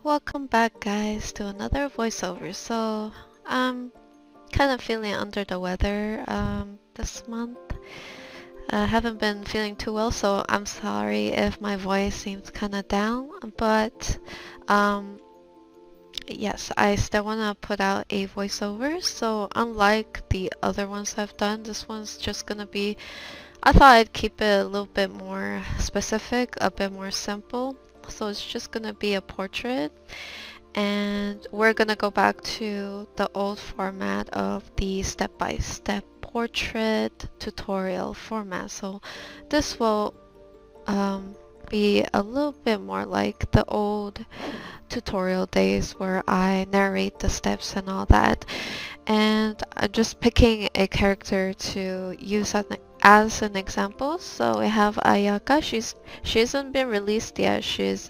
Welcome back, guys, to another voiceover. I'm kind of feeling under the weather this month. I haven't been feeling too well, so I'm sorry if my voice seems kind of down. But um, yes, I still want to put out a voiceover. So unlike the other ones I've done, this one's just gonna be. I thought I'd keep it a little bit more specific, a bit more simple. So it's just gonna be a portrait. And we're gonna go back to the old format of the step-by-step portrait tutorial format. So this will be a little bit more like the old tutorial days where I narrate the steps and all that. And I'm just picking a character to use as an example. So we have Ayaka. She hasn't been released yet. She's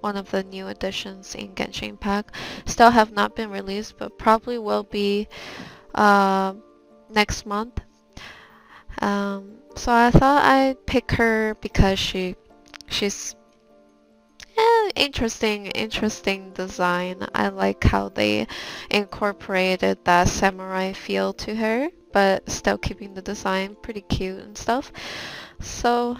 one of the new additions in Genshin Impact. Still have not been released, but probably will be uh, next month. So I thought I'd pick her because she's interesting design. I like how they incorporated that samurai feel to her, but still keeping the design pretty cute and stuff. So,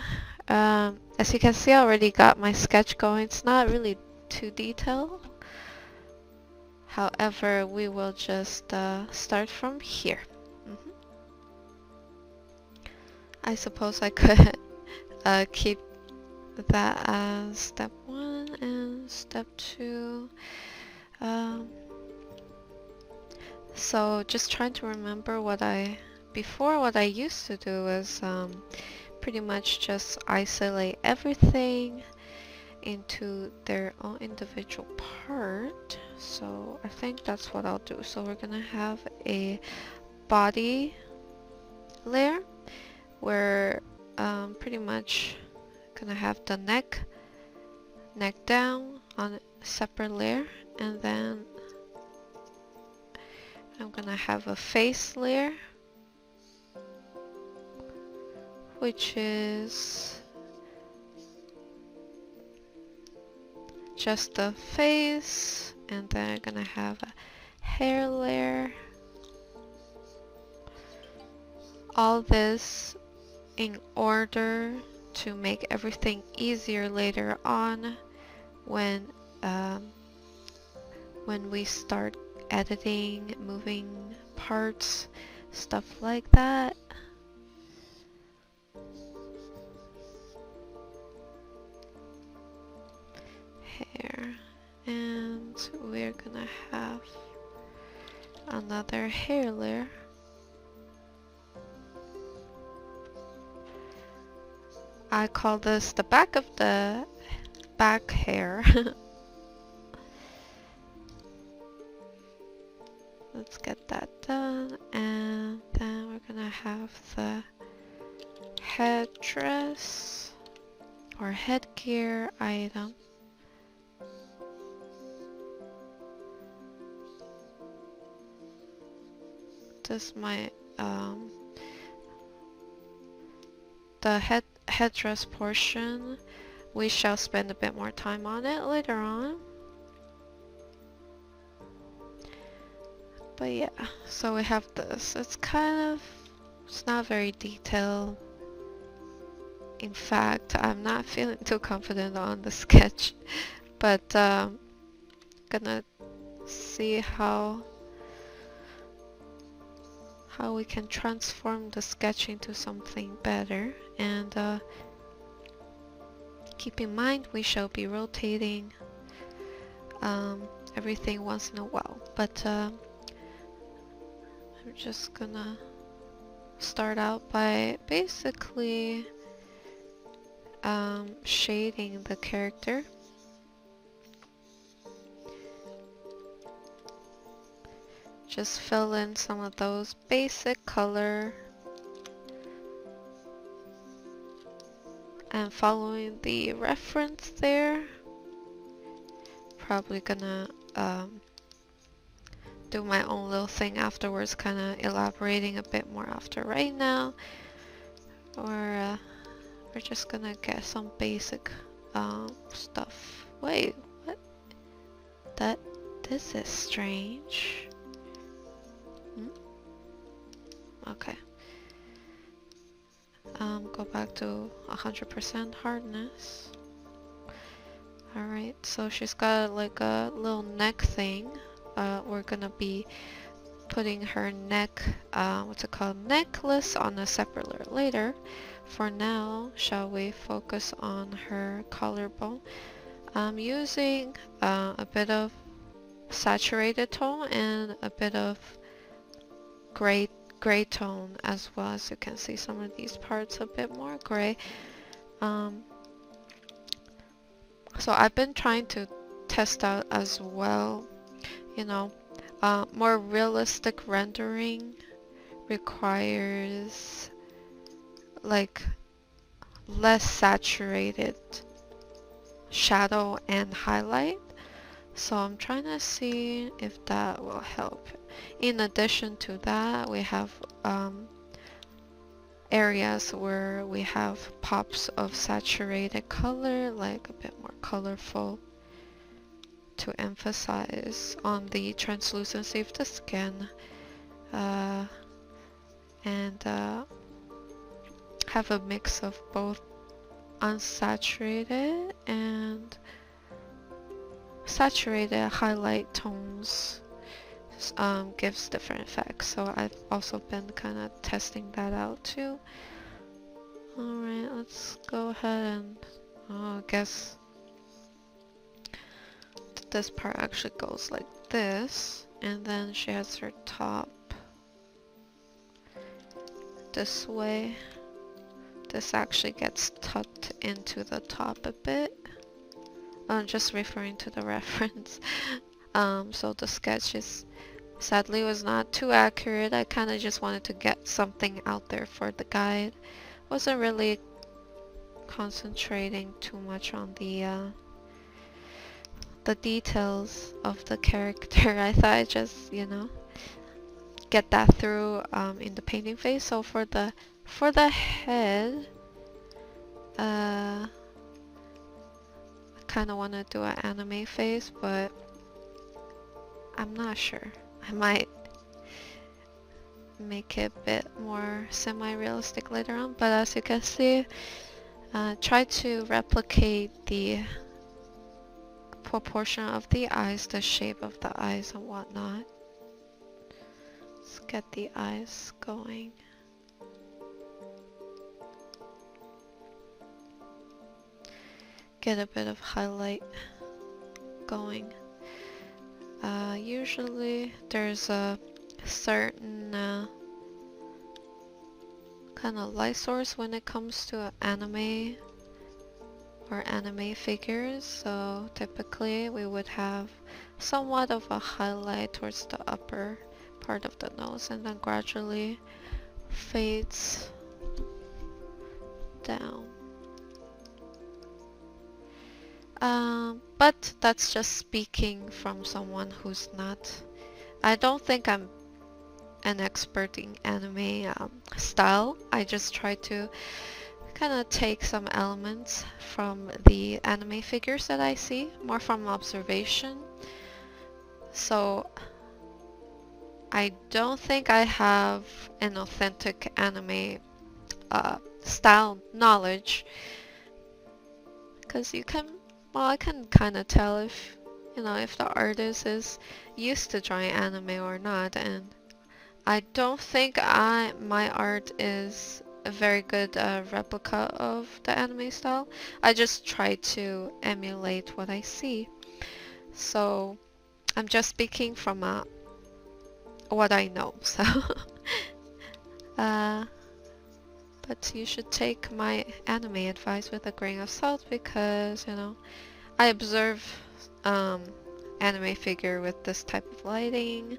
as you can see, I already got my sketch going. It's not really too detailed. However, we will just start from here. Mhm. I suppose I could keep that as step 1 and step 2. Um, so just trying to remember before what I used to do was pretty much just isolate everything into their own individual part. So I think that's what I'll do. So we're gonna have a body layer where pretty much gonna have the neck down on a separate layer, and then I'm gonna have a face layer, which is just the face, and then I'm gonna have a hair layer. All this in order to make everything easier later on when we start editing, moving parts, stuff like that. Hair, and we're gonna have another hair layer. I call this the back of the back hair. Let's get that done, and then we're gonna have the headdress or headgear item. This might the headdress portion, we shall spend a bit more time on it later on. But yeah, so we have this. It's not very detailed. In fact, I'm not feeling too confident on the sketch, but gonna see how we can transform the sketch into something better. And keep in mind we shall be rotating everything once in a while, but I'm just gonna start out by basically shading the character. Just fill in some of those basic color and following the reference there. Probably gonna do my own little thing afterwards, kind of elaborating a bit more after right now. Or we're just gonna get some basic stuff. Wait, what? this is strange. Okay. Go back to 100% hardness. Alright, so she's got like a little neck thing. We're gonna be putting her neck, what's it called, necklace on a separate later. For now, shall we focus on her collarbone? I'm using a bit of saturated tone and a bit of gray tone as well. As you can see, some of these parts a bit more gray. So I've been trying to test out as well, you know, more realistic rendering requires like less saturated shadow and highlight. So I'm trying to see if that will help. In addition to that, we have areas where we have pops of saturated color, like a bit more colorful, to emphasize on the translucency of the skin, and have a mix of both unsaturated and saturated highlight tones. Gives different effects, so I've also been kind of testing that out too. Alright, let's go ahead and I guess this part actually goes like this, and then she has her top this way. This actually gets tucked into the top a bit. I'm just referring to the reference. So the sketch is sadly was not too accurate. I kind of just wanted to get something out there for the guide. Wasn't really concentrating too much on the details of the character. I thought I'd just, you know, get that through in the painting phase. So for the head, I kind of want to do an anime face, but I'm not sure. I might make it a bit more semi-realistic later on, but as you can see, try to replicate the proportion of the eyes, the shape of the eyes and whatnot. Let's get the eyes going. Get a bit of highlight going. Usually there's a certain kind of light source when it comes to anime or anime figures, so typically we would have somewhat of a highlight towards the upper part of the nose and then gradually fades down. But that's just speaking from someone who's not... I don't think I'm an expert in anime style. I just try to kind of take some elements from the anime figures that I see, more from observation. So I don't think I have an authentic anime style knowledge, because you can... Well, I can kind of tell if, you know, if the artist is used to drawing anime or not, and I don't think my art is a very good replica of the anime style. I just try to emulate what I see. So I'm just speaking from what I know. So, but you should take my anime advice with a grain of salt, because, you know, I observe anime figure with this type of lighting,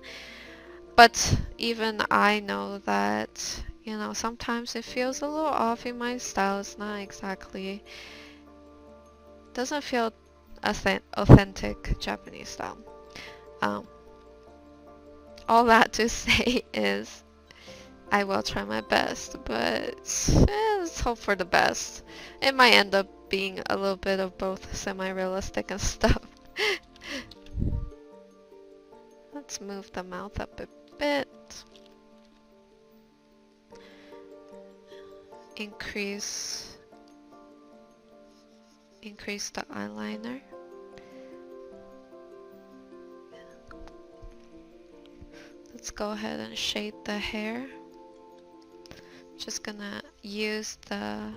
but even I know that, you know, sometimes it feels a little off in my style. It's not exactly, doesn't feel authentic Japanese style. All that to say is I will try my best, but let's hope for the best. It might end up being a little bit of both semi-realistic and stuff. Let's move the mouth up a bit. Increase the eyeliner. Let's go ahead and shade the hair. Just gonna use the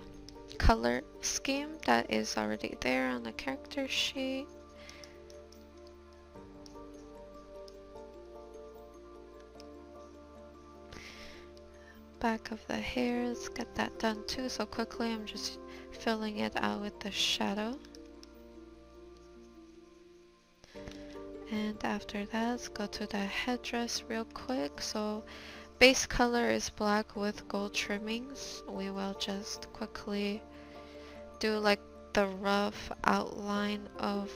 color scheme that is already there on the character sheet. Back of the hair, let's get that done too. So quickly, I'm just filling it out with the shadow. And after that, let's go to the headdress real quick. So base color is black with gold trimmings. We will just quickly do like the rough outline of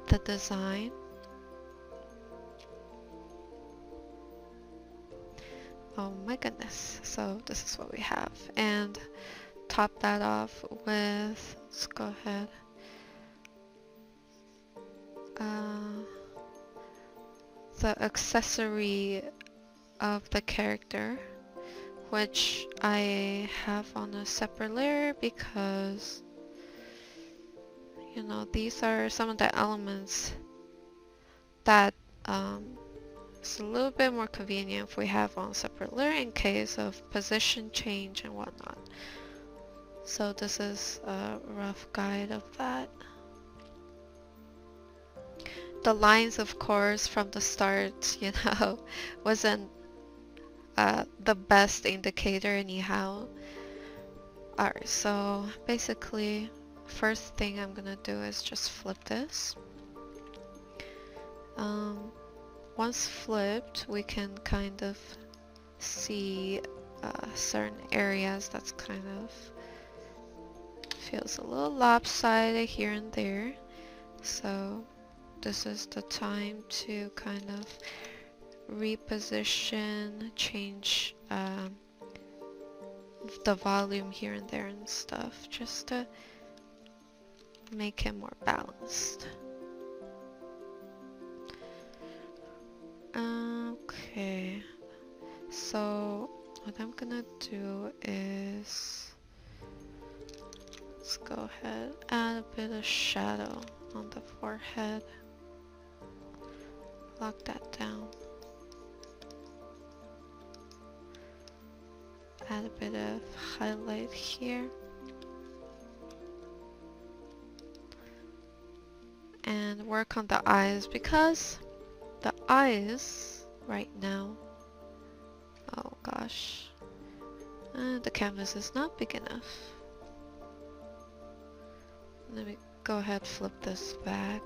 the design. Oh my goodness. So this is what we have. And top that off with, let's go ahead. The accessory of the character, which I have on a separate layer because, you know, these are some of the elements that it's a little bit more convenient if we have on a separate layer in case of position change and whatnot. So this is a rough guide of that. The lines, of course, from the start, you know, wasn't the best indicator anyhow. Alright, so basically, first thing I'm gonna do is just flip this. Once flipped, we can kind of see certain areas that's kind of feels a little lopsided here and there. So this is the time to kind of reposition, change the volume here and there and stuff, just to make it more balanced. Okay, so what I'm gonna do is, let's go ahead, add a bit of shadow on the forehead. Lock that down. Add a bit of highlight here. And work on the eyes because the eyes right now, oh gosh, the canvas is not big enough. Let me go ahead, flip this back.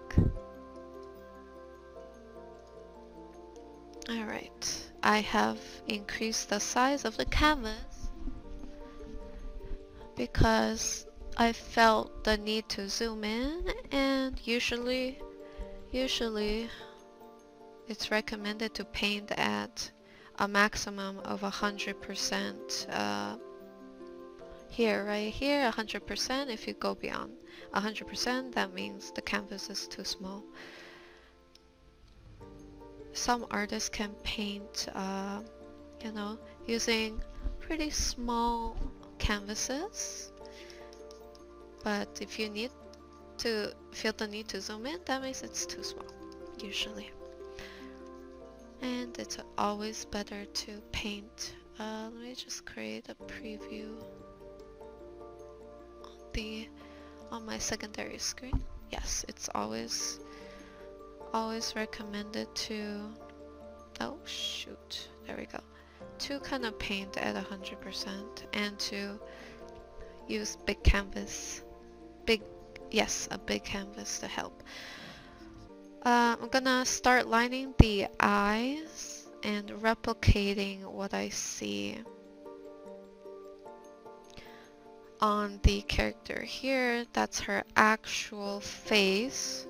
Alright, I have increased the size of the canvas because I felt the need to zoom in, and usually it's recommended to paint at a maximum of 100%. Here, right here, 100%. If you go beyond 100%, that means the canvas is too small. Some artists can paint, you know, using pretty small canvases. But if you need to feel the need to zoom in, that means it's too small, usually. And it's always better to paint. Let me just create a preview on my secondary screen. Yes, it's always recommended to, oh shoot, there we go, to kind of paint at 100% and to use big canvas, a big canvas to help. I'm gonna start lining the eyes and replicating what I see on the character here. That's her actual face.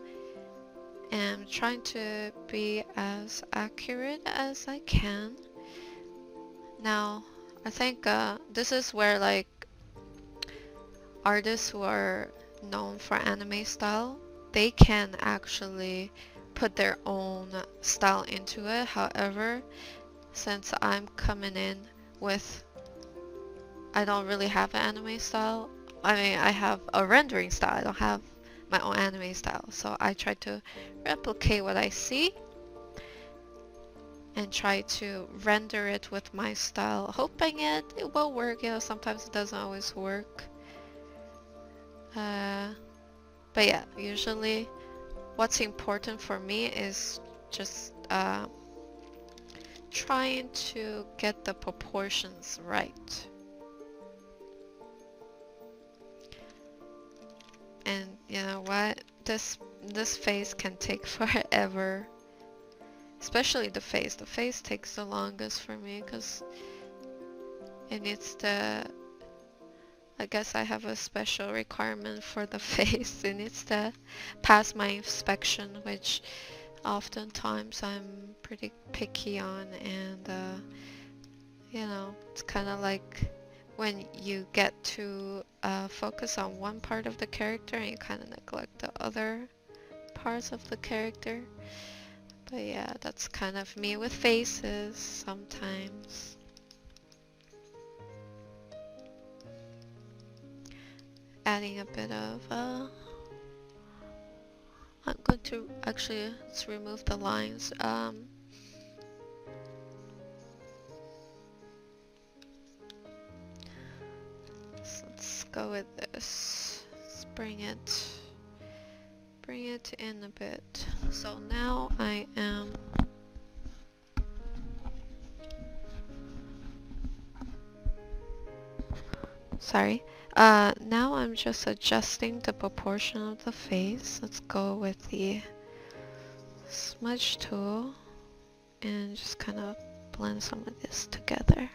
And I'm trying to be as accurate as I can. Now, I think this is where like artists who are known for anime style, they can actually put their own style into it. However, since I'm coming in with, I don't really have an anime style. I mean, I have a rendering style. I don't have my own anime style. So I try to replicate what I see and try to render it with my style, hoping it will work. You know, sometimes it doesn't always work. But yeah, usually what's important for me is just trying to get the proportions right. And you know what? This phase can take forever. Especially the face. The face takes the longest for me because it needs to... I guess I have a special requirement for the face. It needs to pass my inspection, which oftentimes I'm pretty picky on, and you know, it's kind of like when you get to focus on one part of the character and you kind of neglect the other parts of the character. But yeah, that's kind of me with faces sometimes. Adding a bit of I'm going to actually, let's remove the lines. So let's go with this. Let's bring it in a bit. So now I am sorry. Now I'm just adjusting the proportion of the face. Let's go with the smudge tool and just kind of blend some of this together.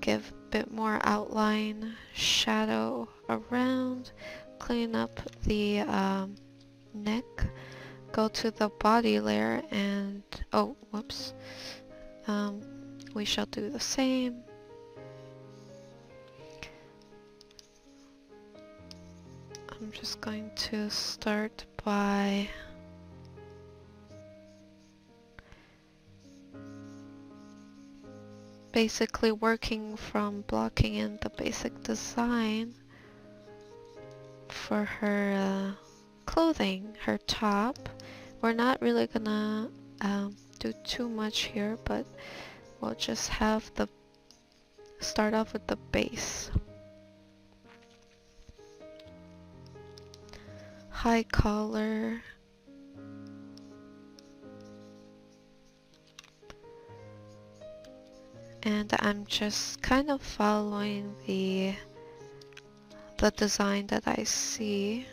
Give a bit more outline, shadow around, clean up the neck, go to the body layer and, oh, whoops, we shall do the same. I'm just going to start by basically working from blocking in the basic design for her clothing, her top. We're not really gonna do too much here, but we'll just have the start off with the base. High collar. And I'm just kind of following the design that I see.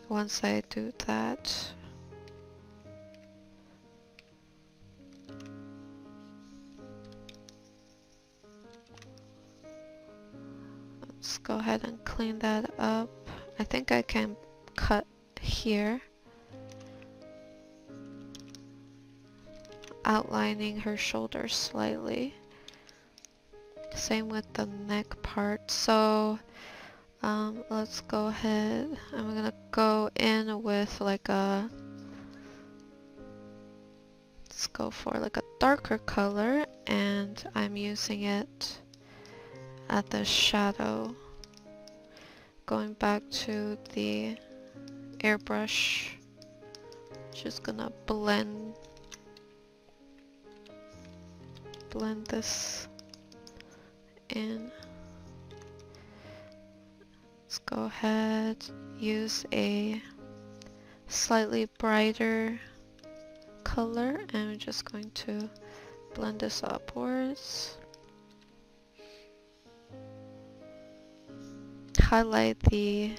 Once I do that, let's go ahead and clean that up. I think I can cut here, outlining her shoulders slightly. Same with the neck part. So let's go ahead. I'm gonna go in with like a, let's go for like a darker color, and I'm using it at the shadow. Going back to the airbrush, just gonna blend this in. Let's go ahead, use a slightly brighter color, and I'm just going to blend this upwards. Highlight the,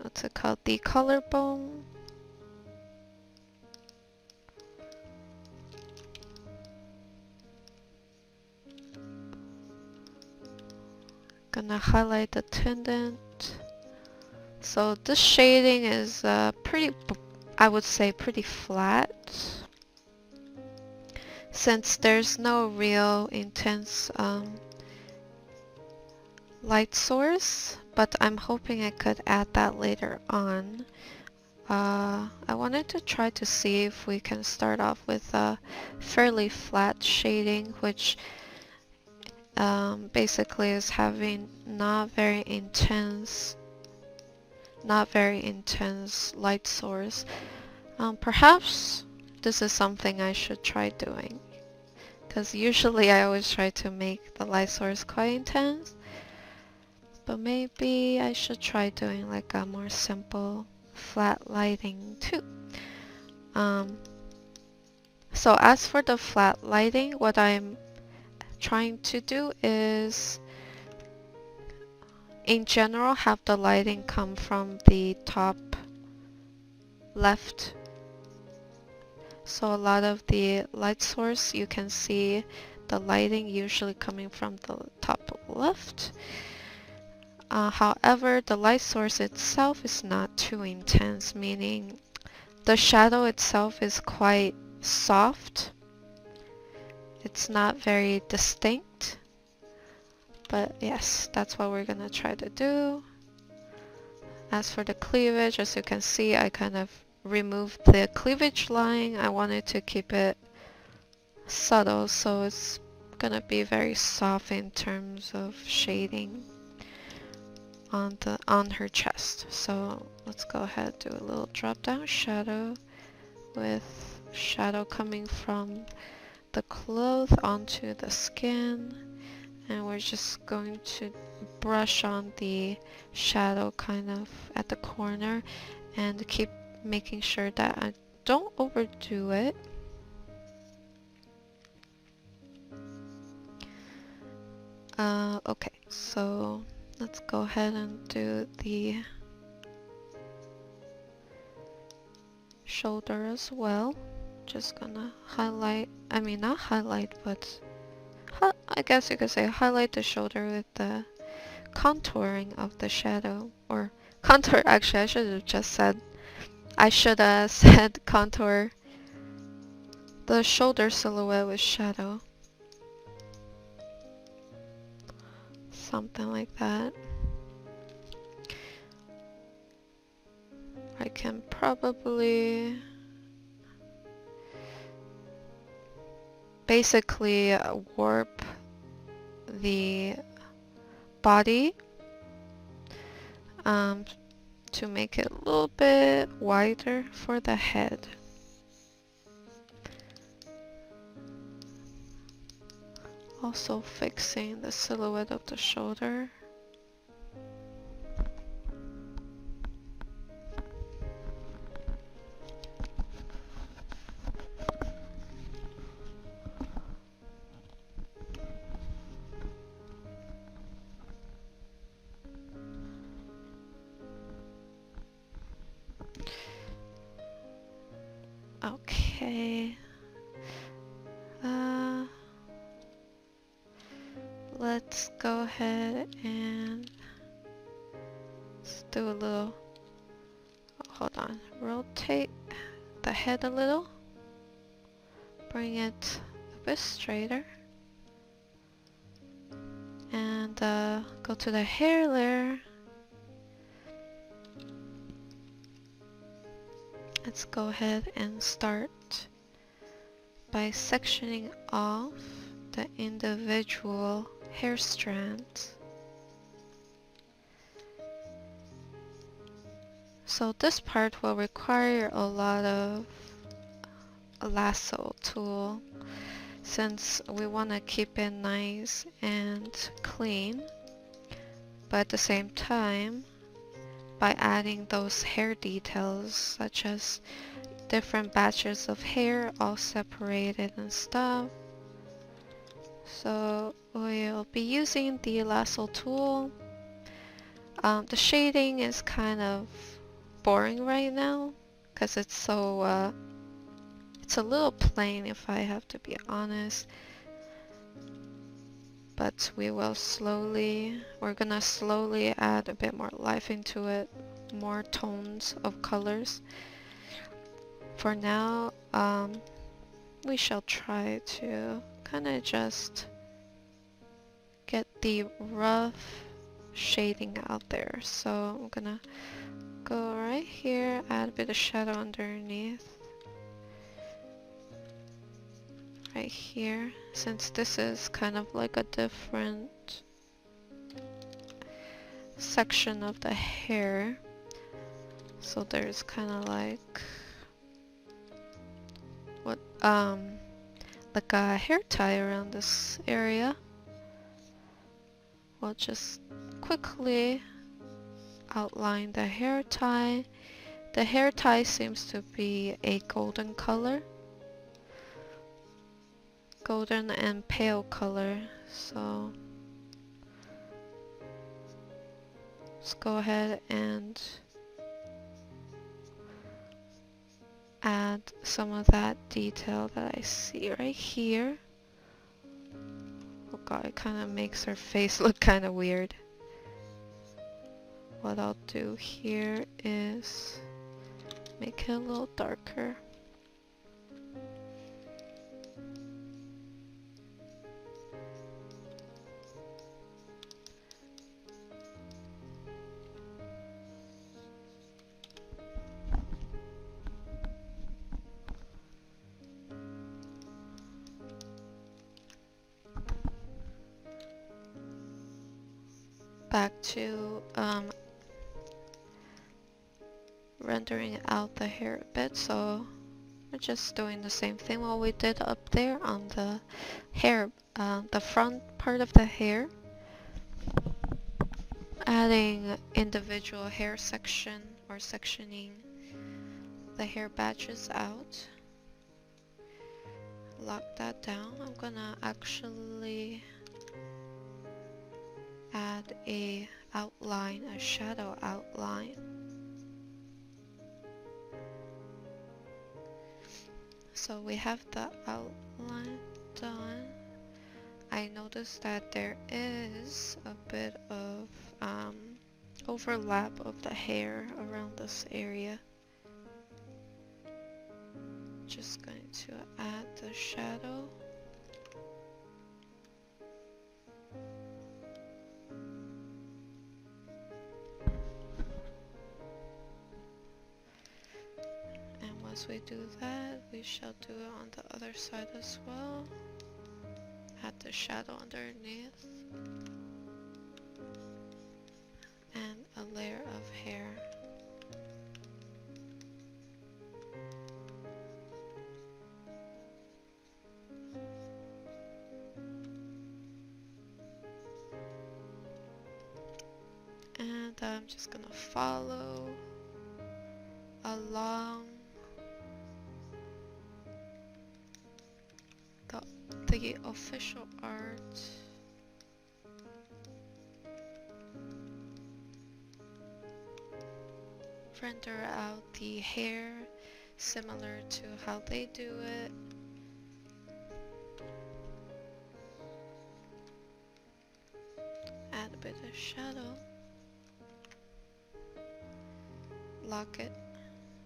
what's it called, the collarbone. Gonna highlight the tendon. So this shading is pretty I would say pretty flat, since there's no real intense light source, but I'm hoping I could add that later on. I wanted to try to see if we can start off with a fairly flat shading, which basically is having not very intense light source. Perhaps this is something I should try doing, because usually I always try to make the light source quite intense, but maybe I should try doing like a more simple flat lighting too. So as for the flat lighting, what I'm trying to do is in general have the lighting come from the top left. So a lot of the light source, you can see the lighting usually coming from the top left. However, the light source itself is not too intense, meaning the shadow itself is quite soft. It's not very distinct, but yes, that's what we're gonna try to do. As for the cleavage, as you can see, I kind of removed the cleavage line. I wanted to keep it subtle, so it's gonna be very soft in terms of shading on her chest. So let's go ahead and do a little drop down shadow with shadow coming from the cloth onto the skin, and we're just going to brush on the shadow kind of at the corner and keep making sure that I don't overdo it. Okay, so let's go ahead and do the shoulder as well. Just gonna highlight, I mean not highlight, but I guess you could say highlight the shoulder with the contouring of the shadow, or contour. Actually, I should have just said, I should have said contour the shoulder silhouette with shadow. Something like that. I can probably basically warp the body to make it a little bit wider for the head. Also fixing the silhouette of the shoulder. Okay. Let's go ahead and let's do a little, hold on, rotate the head a little, bring it a bit straighter, and go to the hair layer. Let's go ahead and start by sectioning off the individual hair strands. So this part will require a lot of a lasso tool, since we want to keep it nice and clean, but at the same time, by adding those hair details such as different batches of hair all separated and stuff. So we'll be using the lasso tool. The shading is kind of boring right now because it's so it's a little plain, if I have to be honest, but we're gonna slowly add a bit more life into it, more tones of colors. for now, we shall try to kind of just get the rough shading out there. So I'm gonna go right here, add a bit of shadow underneath. Right here, since this is kind of like a different section of the hair. So there's kind of like what like a hair tie around this area. We'll just quickly outline the hair tie. The hair tie seems to be a golden color. Golden and pale color. So let's go ahead and add some of that detail that I see right here. Oh god, it kind of makes her face look kind of weird. What I'll do here is make it a little darker. Back to rendering out the hair a bit, so we're just doing the same thing what we did up there on the hair, the front part of the hair. Adding individual hair section or sectioning the hair batches out. Lock that down. I'm gonna actually add a outline, a shadow outline. So we have the outline done. I noticed that there is a bit of overlap of the hair around this area. Just going to add the shadow. And once we do that, we shall do it on the other side as well. Add the shadow underneath. And a layer of hair. And I'm just gonna follow along the official art. Render out the hair similar to how they do it. Add a bit of shadow. Lock it.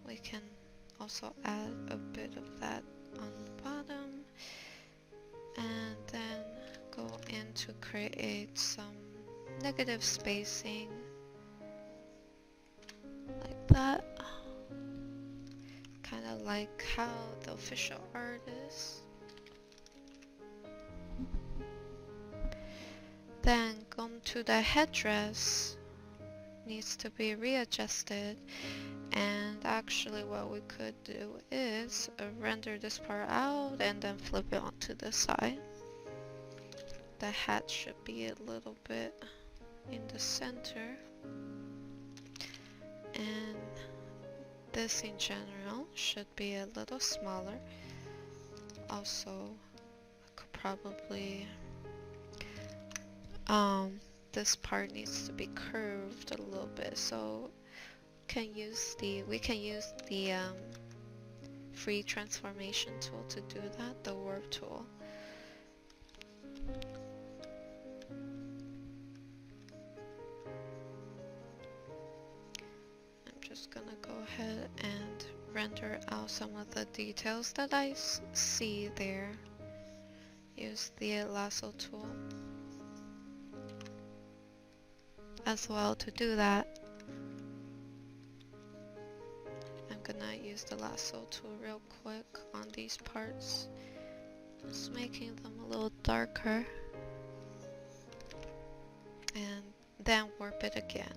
We can also add a bit of that on the bottom. And then go in to create some negative spacing. Like that. Kind of like how the official art is. Then go to the headdress. Needs to be readjusted, and actually what we could do is render this part out and then flip it onto the side. The hat should be a little bit in the center, and this in general should be a little smaller. Also, I could probably this part needs to be curved a little bit, so we can use the free transformation tool to do that, the warp tool. I'm just gonna go ahead and render out some of the details that I see there. Use the lasso tool as well to do that. I'm gonna use the lasso tool real quick on these parts, just making them a little darker, and then warp it again.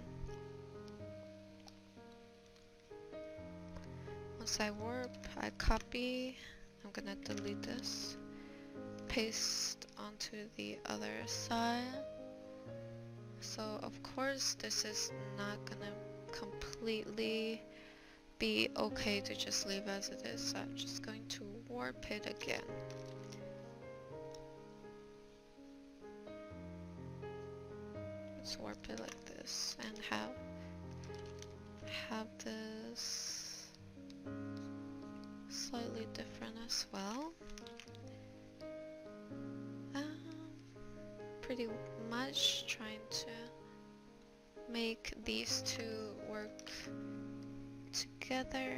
Once I warp, I copy. I'm gonna delete this, paste onto the other side. So of course this is not gonna completely be okay to just leave as it is, so I'm just going to warp it again. Let's warp it like this and have this slightly different as well. Pretty much trying to make these two work together.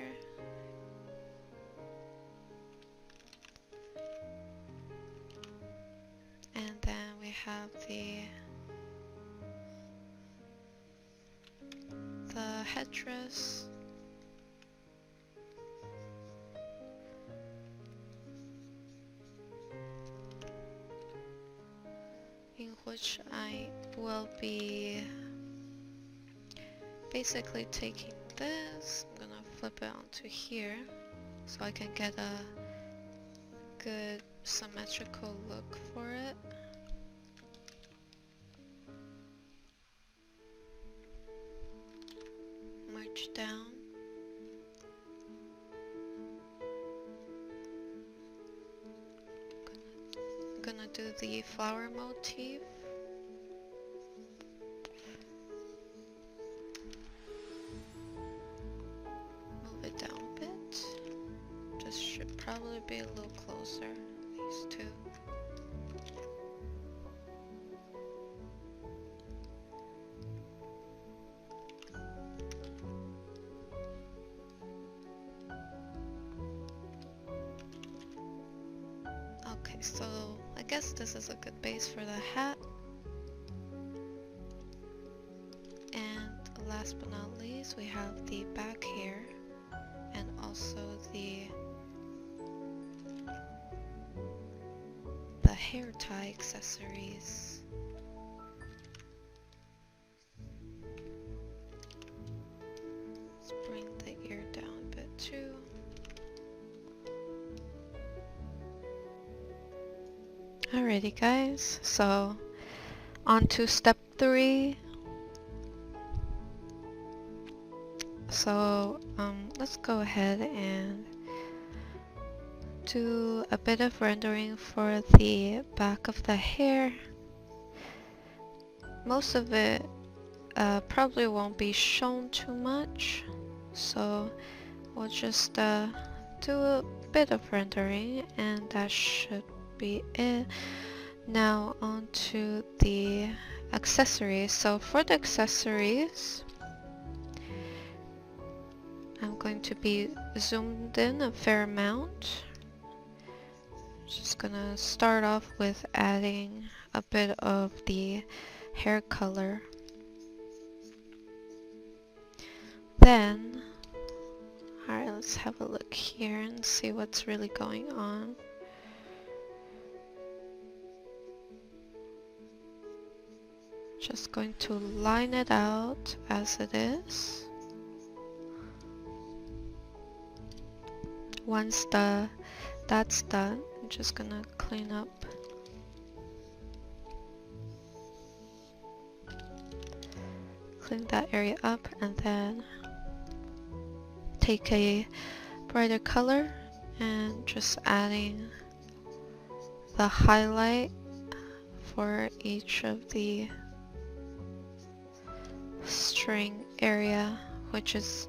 And then we have the headdress. In which I will be basically taking this, I'm gonna flip it onto here so I can get a good symmetrical look for it. Merge down. Gonna do the flower motif. Move it down a bit. Just should probably be a little closer, these two. Okay, so I guess this is a good base for the hat. And last but not least, we have the back hair and also the hair tie accessories. Let's bring the ear down a bit too. Alrighty guys, so on to step 3. So let's go ahead and do a bit of rendering for the back of the hair. Most of it probably won't be shown too much, so we'll just do a bit of rendering and that should be it. Now on to the accessories. So for the accessories, I'm going to be zoomed in a fair amount. Just gonna start off with adding a bit of the hair color. Then, alright, let's have a look here and see what's really going on. Just going to line it out as it is. Once that's done, I'm just gonna clean up. Clean that area up and then take a brighter color and just adding the highlight for each of the string area, which is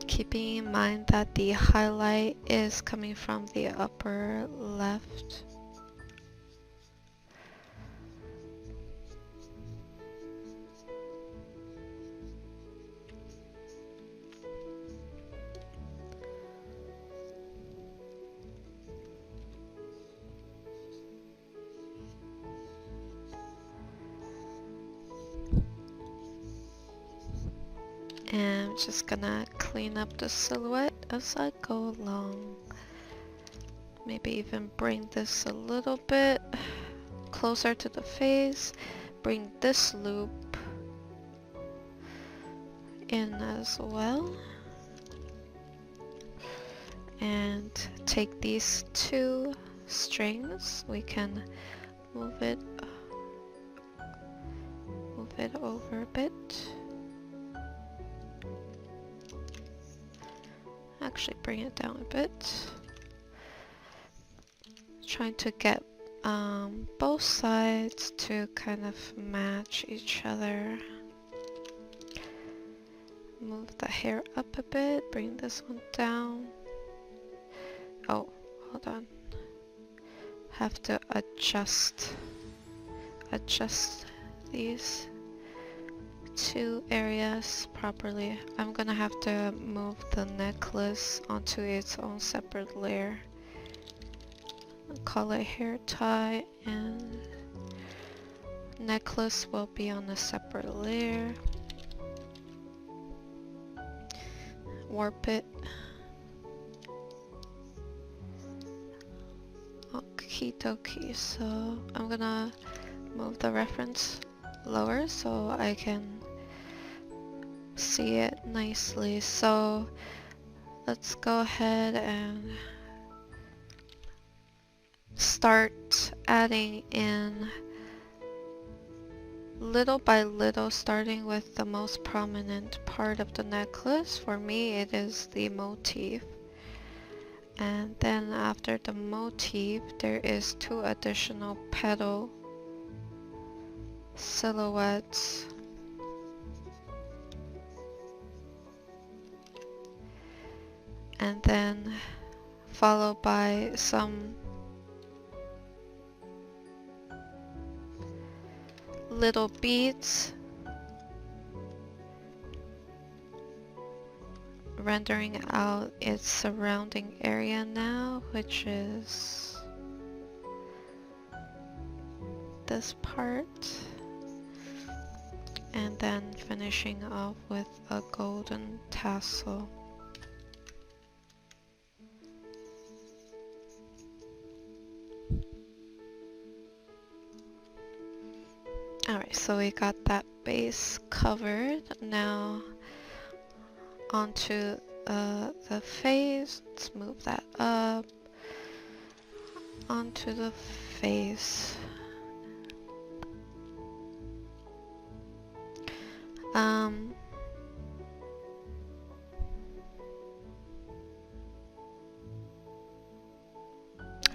keeping in mind that the highlight is coming from the upper left. And I'm just gonna clean up the silhouette as I go along. Maybe even bring this a little bit closer to the face. Bring this loop in as well. And take these two strings. We can move it over a bit. Actually bring it down a bit. Trying to get both sides to kind of match each other. Move the hair up a bit, bring this one down. Oh, hold on. Have to adjust these two areas properly. I'm gonna have to move the necklace onto its own separate layer. Call it hair tie, and necklace will be on a separate layer. Warp it. Okie dokie. So I'm gonna move the reference lower so I can see it nicely. So let's go ahead and start adding in little by little, starting with the most prominent part of the necklace. For me, it is the motif. And then after the motif, there is two additional petal silhouettes. And then followed by some little beads, rendering out its surrounding area now, which is this part, and then finishing off with a golden tassel. Alright, so we got that base covered. Now onto the face. Let's move that up. Onto the face.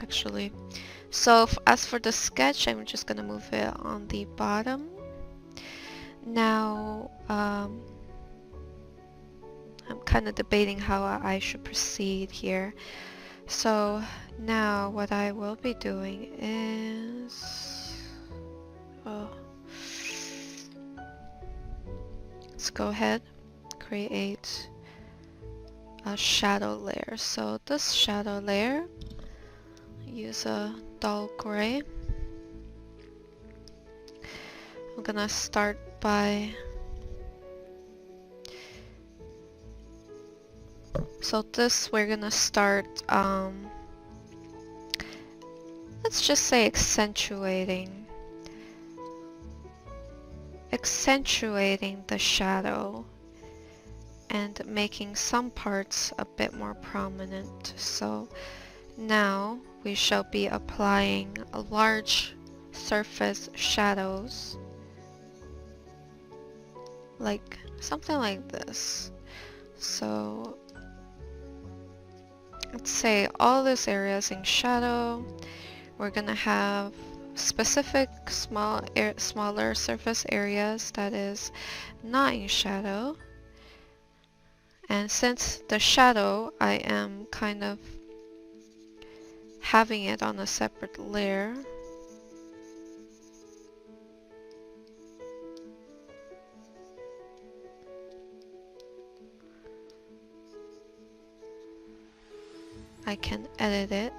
Actually, so as for the sketch, I'm just gonna move it on the bottom. Now, I'm kind of debating how I should proceed here. So now what I will be doing is, let's go ahead, create a shadow layer. So this shadow layer, use a dull gray. I'm gonna start by, so this we're gonna start, let's just say accentuating the shadow and making some parts a bit more prominent. So now we shall be applying a large surface shadows, like something like this. So let's say all this area is in shadow. We're gonna have specific smaller surface areas that is not in shadow. And since the shadow, I am kind of having it on a separate layer, I can edit it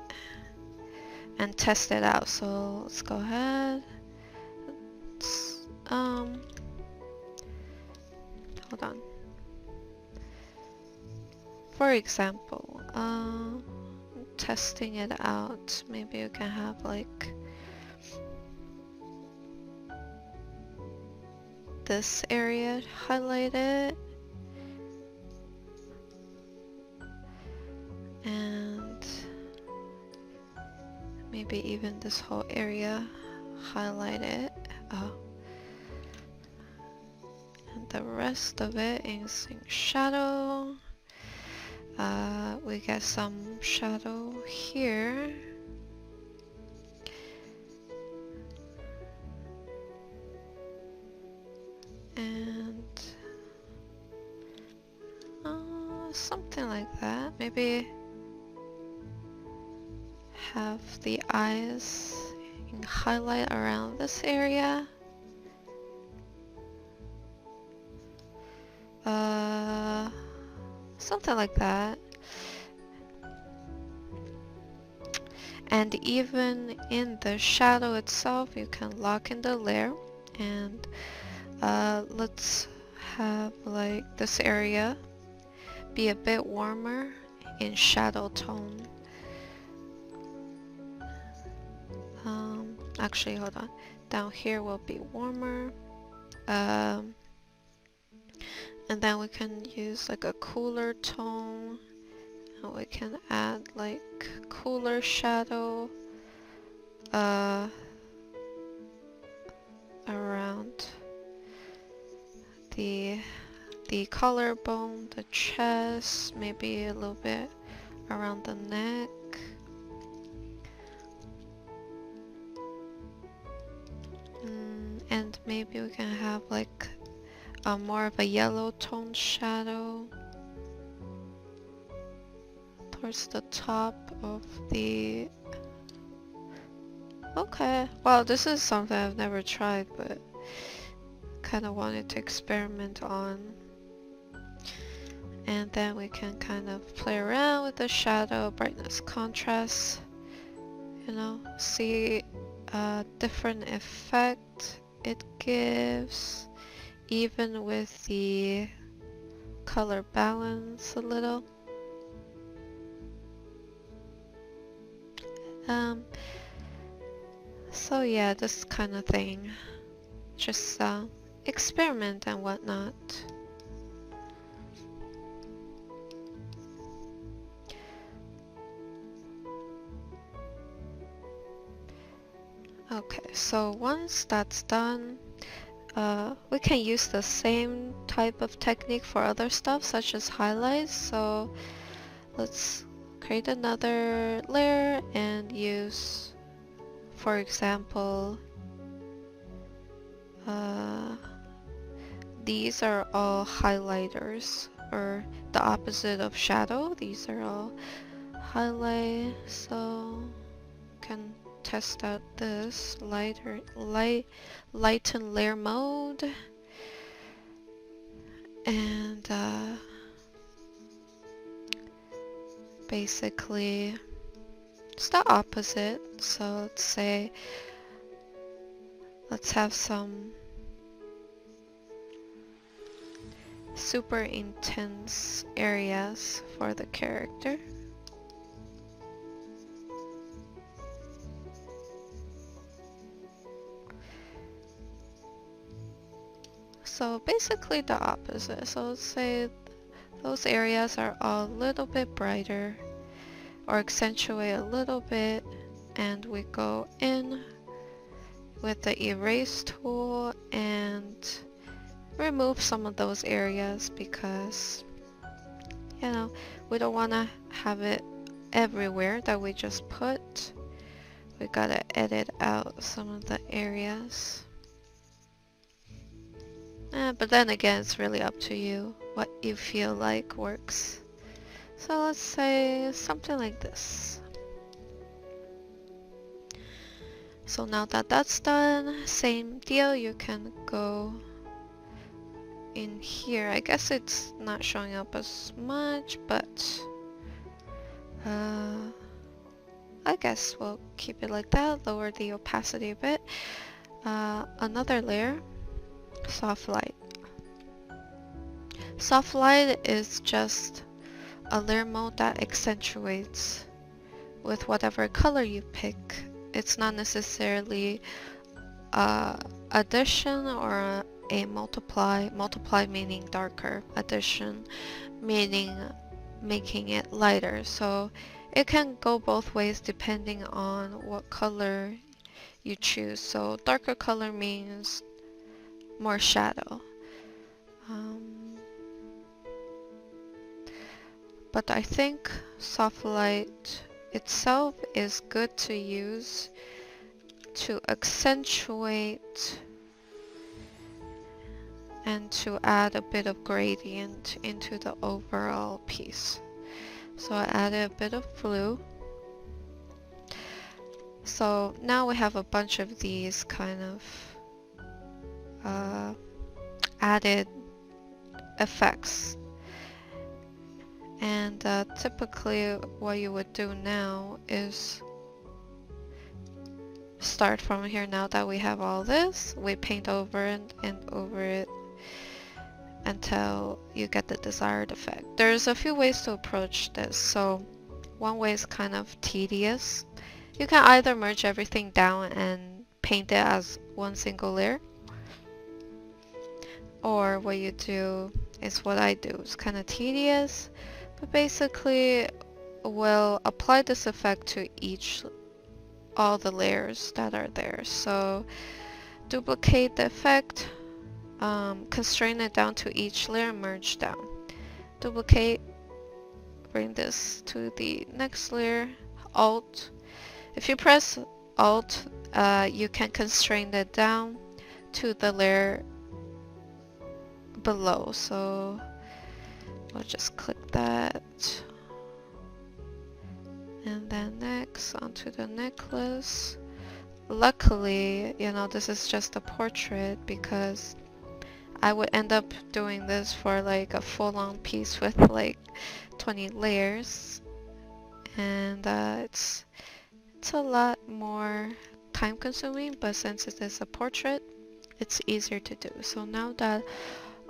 and test it out. So let's go ahead. Hold on. for example, testing it out, maybe you can have like this area highlighted and maybe even this whole area highlighted. Oh. And the rest of it is in shadow. We get some shadow here. And something like that. Maybe have the eyes in highlight around this area. Something like that. And even in the shadow itself, you can lock in the layer. And let's have like this area be a bit warmer in shadow tone. Actually, hold on. Down here will be warmer. And then we can use like a cooler tone. And we can add like cooler shadow around the collarbone, the chest, maybe a little bit around the neck. And maybe we can have like more of a yellow tone shadow towards the top of the... Okay, well, this is something I've never tried, but kind of wanted to experiment on. And then we can kind of play around with the shadow, brightness, contrast, you know, see a different effect it gives, even with the color balance a little. So yeah, this kind of thing. Just experiment and whatnot. Okay, so once that's done, we can use the same type of technique for other stuff such as highlights. So let's create another layer and use, for example, these are all highlighters, or the opposite of shadow. These are all highlight, so can test out this lighten layer mode, and basically it's the opposite. So let's say let's have some super intense areas for the character. So basically the opposite. So let's say those areas are a little bit brighter or accentuate a little bit, and we go in with the erase tool and remove some of those areas because, you know, we don't want to have it everywhere that we just put. We gotta edit out some of the areas. But then again, it's really up to you what you feel like works. So let's say something like this. So now that that's done, same deal, you can go in here. I guess it's not showing up as much, but I guess we'll keep it like that, lower the opacity a bit. Another layer, soft light. Soft light is just a layer mode that accentuates with whatever color you pick. It's not necessarily addition or a multiply. Multiply meaning darker. Addition meaning making it lighter. So it can go both ways depending on what color you choose. So darker color means more shadow. But I think soft light itself is good to use to accentuate and to add a bit of gradient into the overall piece. So I added a bit of blue. So now we have a bunch of these kind of added effects. And typically what you would do now is start from here. Now that we have all this, we paint over it and over it until you get the desired effect. There's a few ways to approach this. So one way is kind of tedious. You can either merge everything down and paint it as one single layer, or what you do is what I do. It's kind of tedious, but basically we'll apply this effect to all the layers that are there. So duplicate the effect, constrain it down to each layer, merge down. Duplicate, bring this to the next layer, Alt. If you press Alt, you can constrain it down to the layer below. So I'll just click that. And then next, onto the necklace. Luckily, you know, this is just a portrait because I would end up doing this for like a full-on piece with like 20 layers. And it's a lot more time consuming, but since it is a portrait, it's easier to do. So now that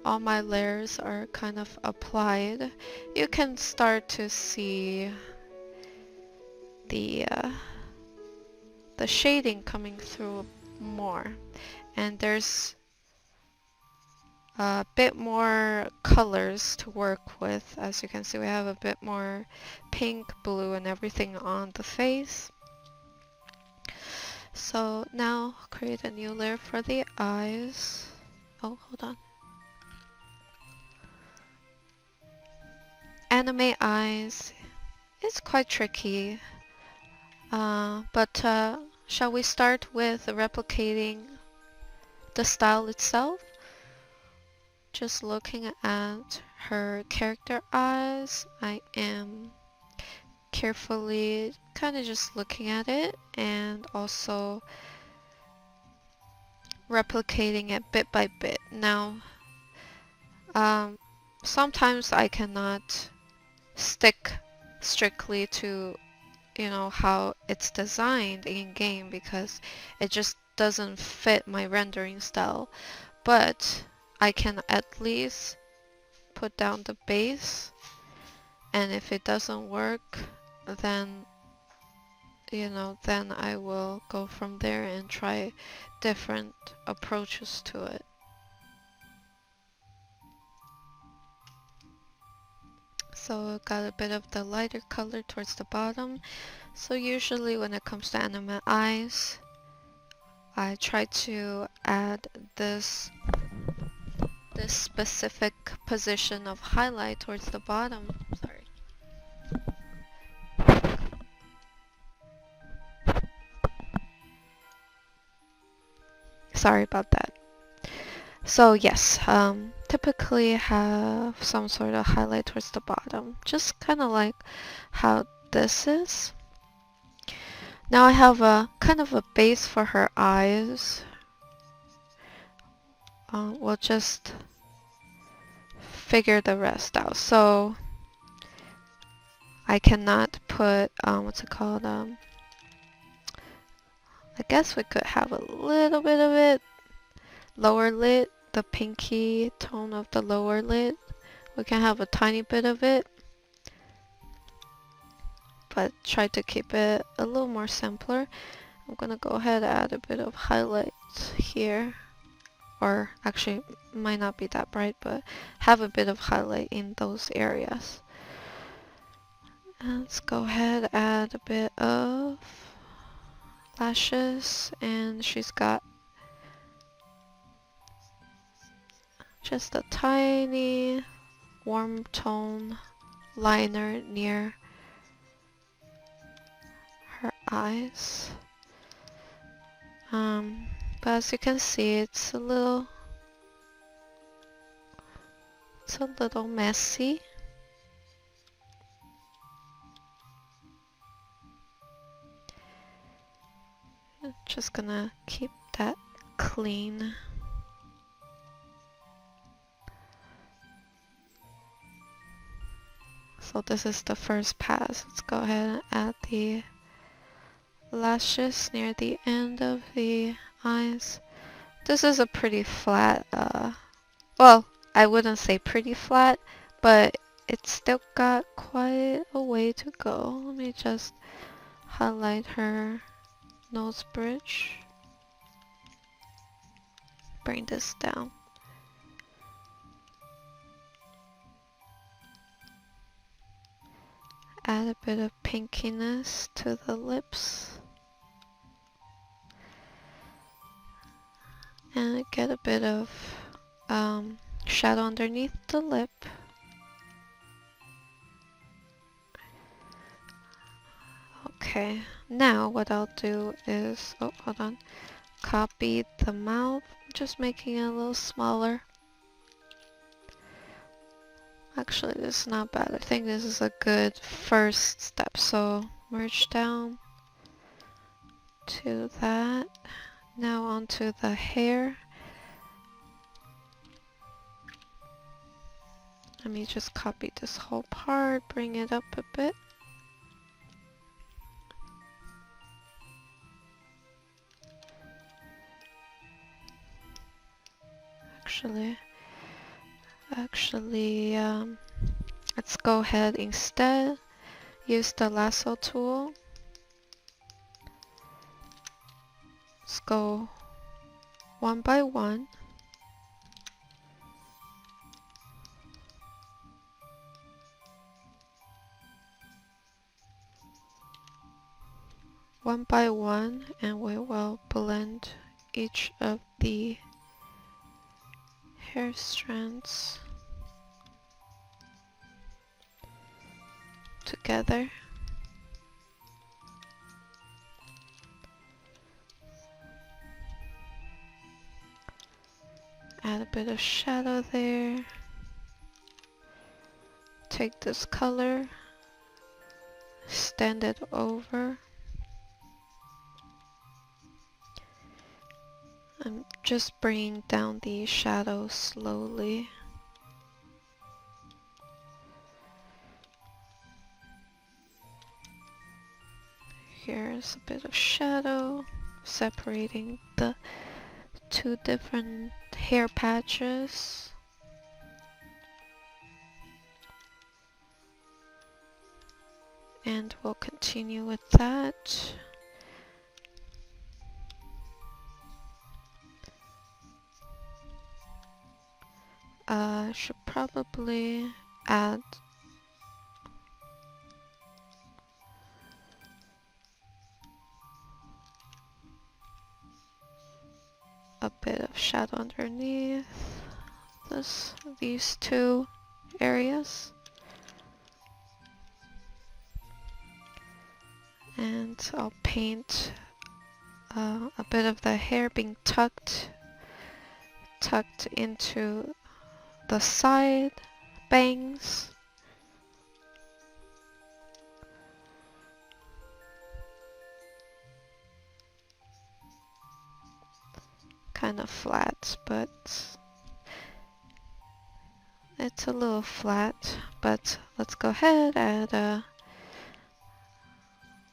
all my layers are kind of applied, you can start to see the shading coming through more, and there's a bit more colors to work with. As you can see, we have a bit more pink, blue, and everything on the face. So now create a new layer for the eyes. Oh, hold on. Animate eyes. It's quite tricky. But shall we start with replicating the style itself? Just looking at her character eyes, I am carefully kind of just looking at it and also replicating it bit by bit. Now, sometimes I cannot stick strictly to, you know, how it's designed in game because it just doesn't fit my rendering style, but I can at least put down the base, and if it doesn't work, then, you know, then I will go from there and try different approaches to it. So got a bit of the lighter color towards the bottom. So usually when it comes to anime eyes, I try to add this specific position of highlight towards the bottom. Sorry about that. So yes, typically have some sort of highlight towards the bottom, just kind of like how this is. Now I have a kind of a base for her eyes. We'll just figure the rest out. So I cannot put, what's it called? I guess we could have a little bit of it. Lower lid, the pinky tone of the lower lid. We can have a tiny bit of it. but try to keep it a little more simpler. I'm gonna go ahead and add a bit of highlight here, or actually might not be that bright, but have a bit of highlight in those areas. And let's go ahead and add a bit of lashes, and she's got just a tiny warm tone liner near her eyes. But as you can see, it's a little messy. Just gonna keep that clean. So this is the first pass. Let's go ahead and add the lashes near the end of the eyes. This is a pretty flat, well, I wouldn't say pretty flat, but it's still got quite a way to go. Let me just highlight her nose bridge. Bring this down. Add a bit of pinkiness to the lips. And get a bit of shadow underneath the lip. Okay, now what I'll do is, oh, hold on, copy the mouth, just making it a little smaller. Actually, this is not bad. I think this is a good first step. So merge down to that. Now onto the hair. Let me just copy this whole part, bring it up a bit. Actually, let's go ahead instead, use the lasso tool. Let's go one by one. One by one, and we will blend each of the hair strands together. Add a bit of shadow there. Take this color, stand it over. I'm just bringing down the shadow slowly. Here's a bit of shadow, separating the two different hair patches. And we'll continue with that. Should probably add a bit of shadow underneath these two areas. And I'll paint a bit of the hair being tucked into the side bangs. Kind of flat, but it's a little flat. But let's go ahead and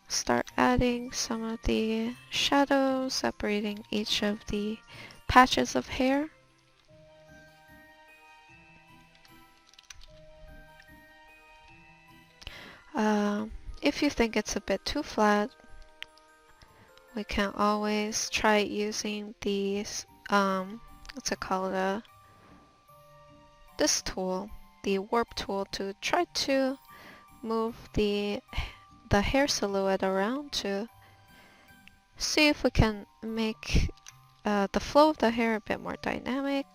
start adding some of the shadows, separating each of the patches of hair. if you think it's a bit too flat, we can always try using these, what's it called, this tool, the warp tool, to try to move the hair silhouette around to see if we can make the flow of the hair a bit more dynamic.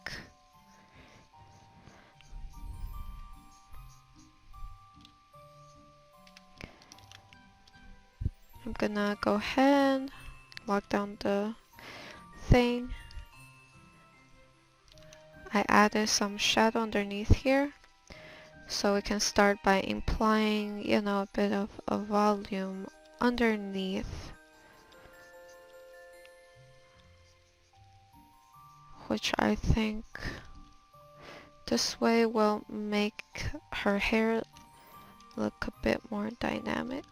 I'm gonna go ahead, lock down the thing. I added some shadow underneath here, so we can start by implying, you know, a bit of a volume underneath, which I think this way will make her hair look a bit more dynamic.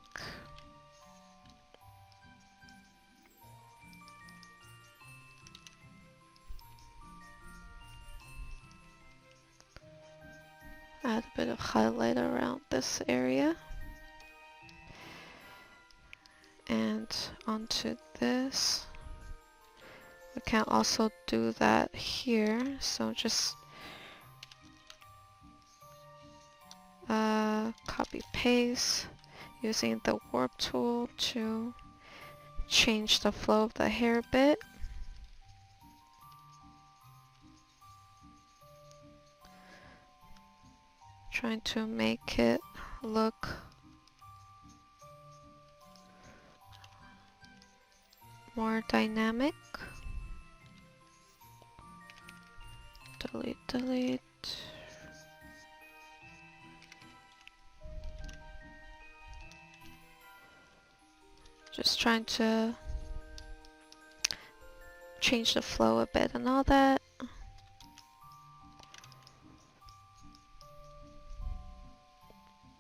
Add a bit of highlight around this area. And onto this. We can also do that here, so just copy paste using the warp tool to change the flow of the hair a bit. Trying to make it look more dynamic. Delete, delete. Just trying to change the flow a bit and all that.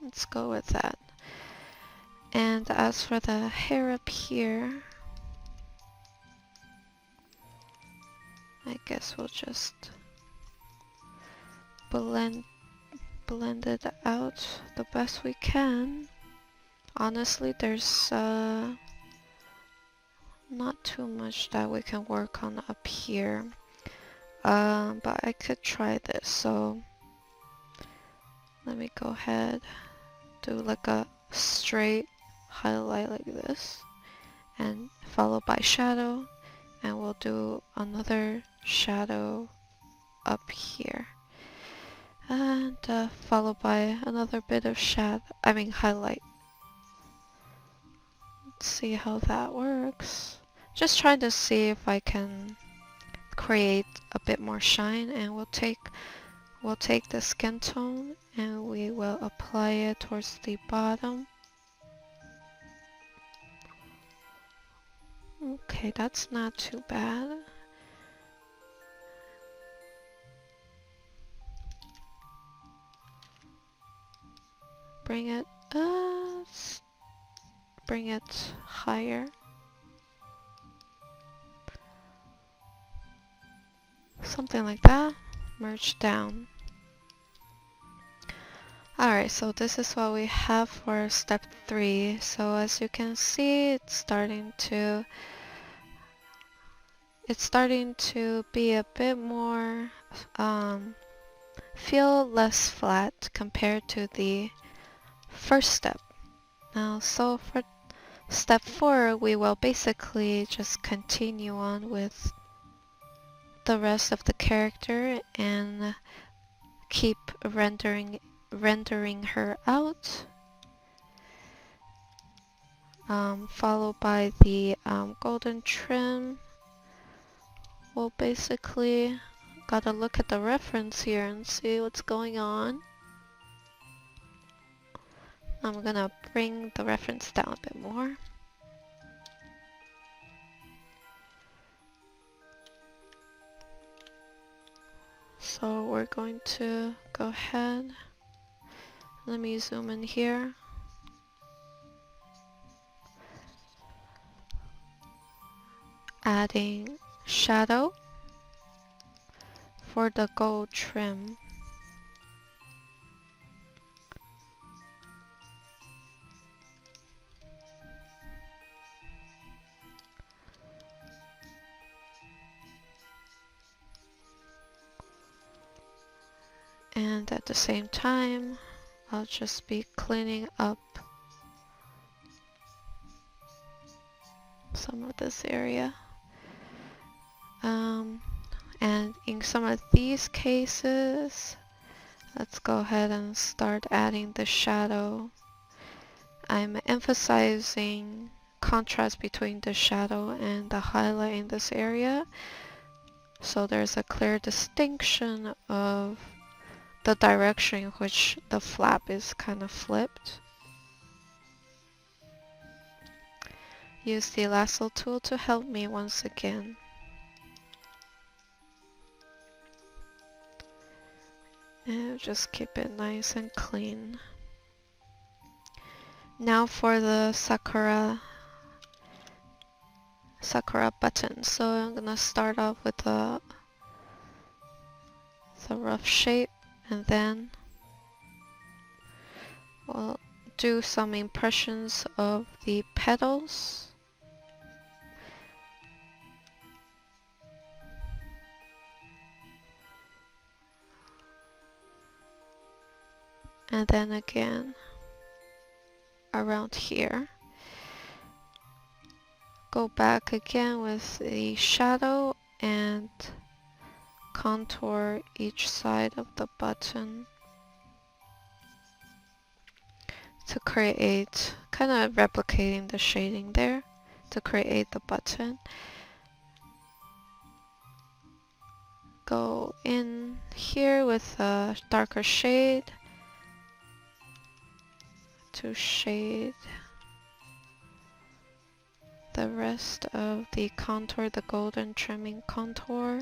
Let's go with that. And as for the hair up here, I guess we'll just blend it out the best we can. Honestly, there's not too much that we can work on up here, but I could try this. So let me go ahead, do like a straight highlight like this, and followed by shadow, and we'll do another shadow up here, and followed by another bit of highlight. Let's see how that works. Just trying to see if I can create a bit more shine, and we'll take the skin tone and we will apply it towards the bottom. Okay, that's not too bad. Bring it higher. Something like that. Merge down. Alright, so this is what we have for step 3. So as you can see, it's starting to be a bit more, feel less flat compared to the first step. Now, so for step 4, we will basically just continue on with the rest of the character and keep rendering her out, followed by the golden trim. We'll basically gotta look at the reference here and see what's going on. I'm gonna bring the reference down a bit more. So we're going to go ahead. Let me zoom in here. Adding shadow for the gold trim. And at the same time, I'll just be cleaning up some of this area. And in some of these cases, let's go ahead and start adding the shadow. I'm emphasizing contrast between the shadow and the highlight in this area, so there's a clear distinction of the direction in which the flap is kind of flipped. Use the lasso tool to help me once again. And just keep it nice and clean. Now for the sakura button. So I'm gonna start off with the rough shape, and then we'll do some impressions of the petals. And then again around here. Go back again with the shadow and contour each side of the button to create, kind of replicating the shading there to create the button. Go in here with a darker shade to shade the rest of the contour, the golden trimming contour.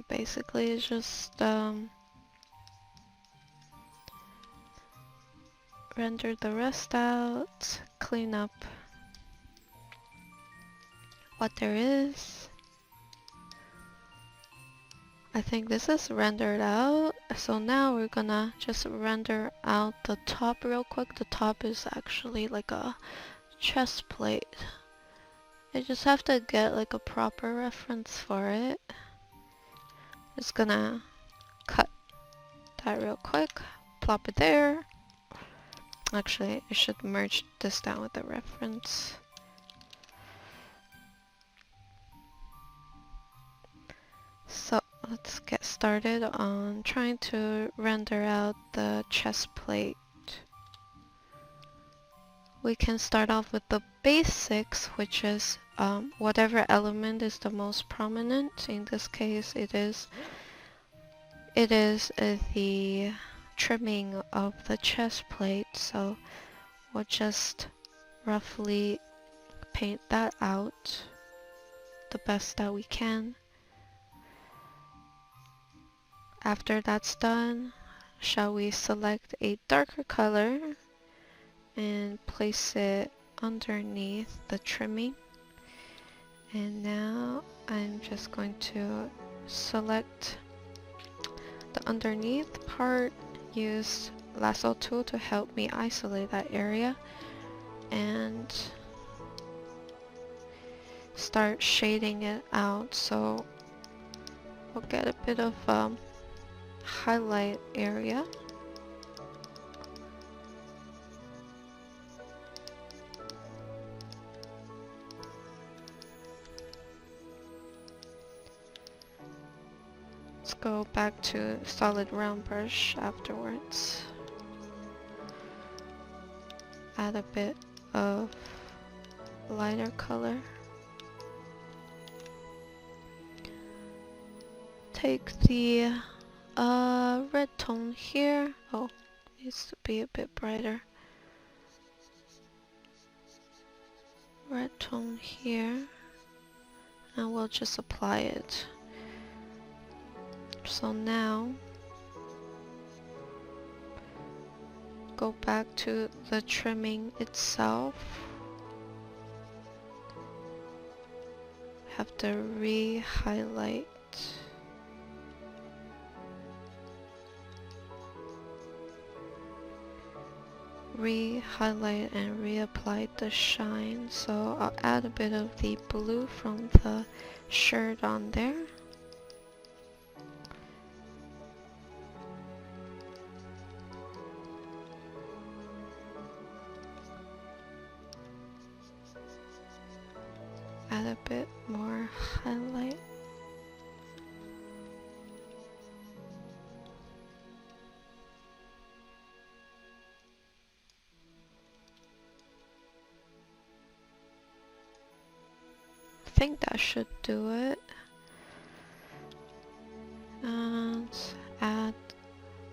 Basically, it's just render the rest out, clean up what there is. I think this is rendered out, so now we're gonna just render out the top real quick. The top is actually like a chest plate. I just have to get like a proper reference for it. Just gonna cut that real quick, plop it there. Actually, I should merge this down with the reference. So let's get started on trying to render out the chest plate. We can start off with the basics, which is whatever element is the most prominent. In this case, it is the trimming of the chest plate, so we'll just roughly paint that out the best that we can. After that's done, shall we select a darker color and place it underneath the trimming. And now I'm just going to select the underneath part, use lasso tool to help me isolate that area, and start shading it out so we'll get a bit of highlight area. Let's go back to solid round brush afterwards. Add a bit of lighter color. Take the red tone here. Oh, needs to be a bit brighter. Red tone here, and we'll just apply it. So now, go back to the trimming itself. Have to re-highlight. re-highlight and reapply the shine. So I'll add a bit of the blue from the shirt on there. Add a bit more highlight. I think that should do it. And add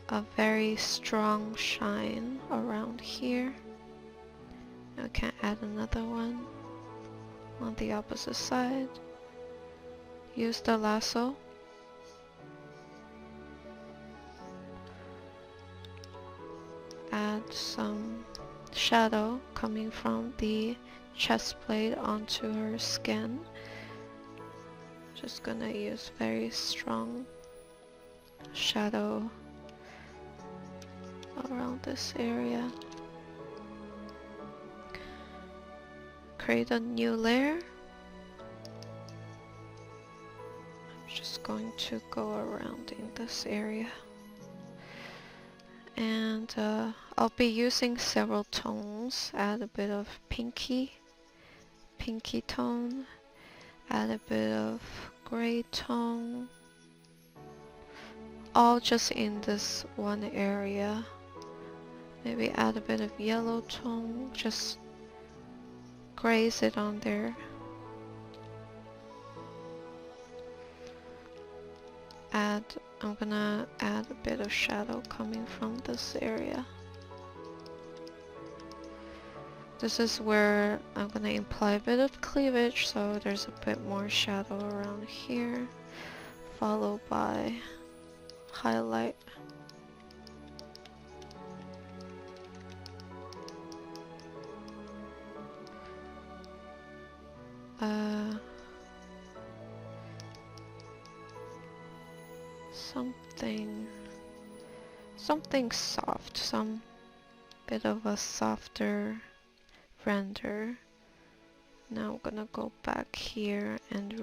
a very strong shine around here. I can add another one on the opposite side. Use the lasso. Add some shadow coming from the chest plate onto her skin. Just gonna use very strong shadow around this area. Create a new layer. I'm just going to go around in this area. And I'll be using several tones. Add a bit of pinky tone. Add a bit of gray tone. All just in this one area. Maybe add a bit of yellow tone. Just graze it on there. I'm gonna add a bit of shadow coming from this area. This is where I'm gonna imply a bit of cleavage, so there's a bit more shadow around here, followed by highlight. Something soft, some bit of a softer render. Now I'm gonna go back here and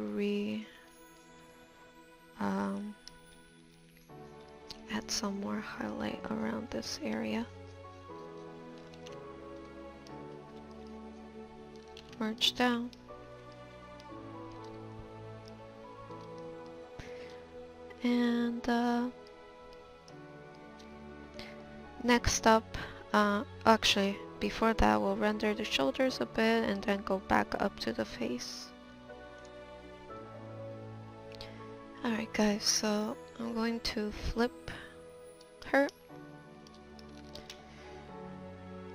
add some more highlight around this area. Merge down. And next up, actually before that we'll render the shoulders a bit and then go back up to the face. Alright guys, so I'm going to flip her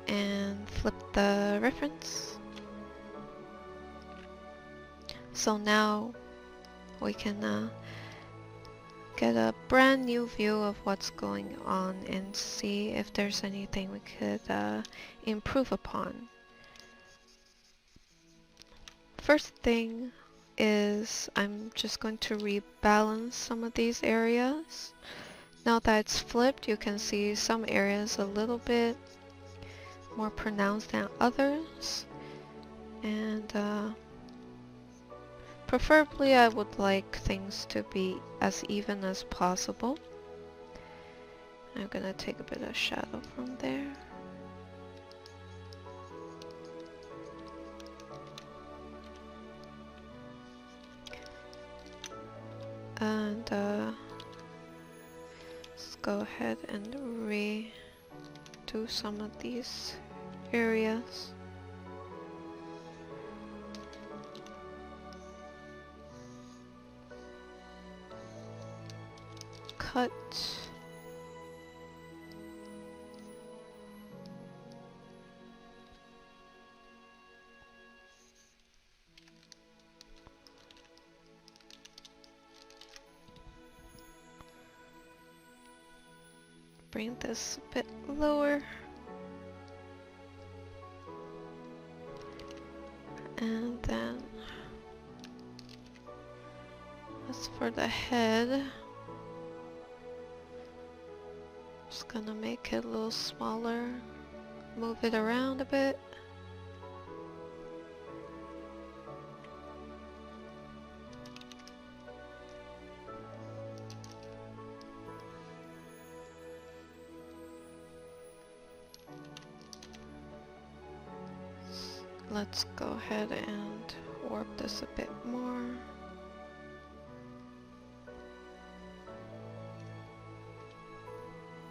and flip the reference. So now we can get a brand new view of what's going on and see if there's anything we could improve upon. First thing is I'm just going to rebalance some of these areas. Now that it's flipped, you can see some areas a little bit more pronounced than others, and preferably I would like things to be as even as possible. I'm gonna take a bit of shadow from there. And let's go ahead and redo some of these areas. Cut. Bring this a bit lower. And then as for the head, just gonna make it a little smaller. move it around a bit. Let's go ahead and warp this a bit more.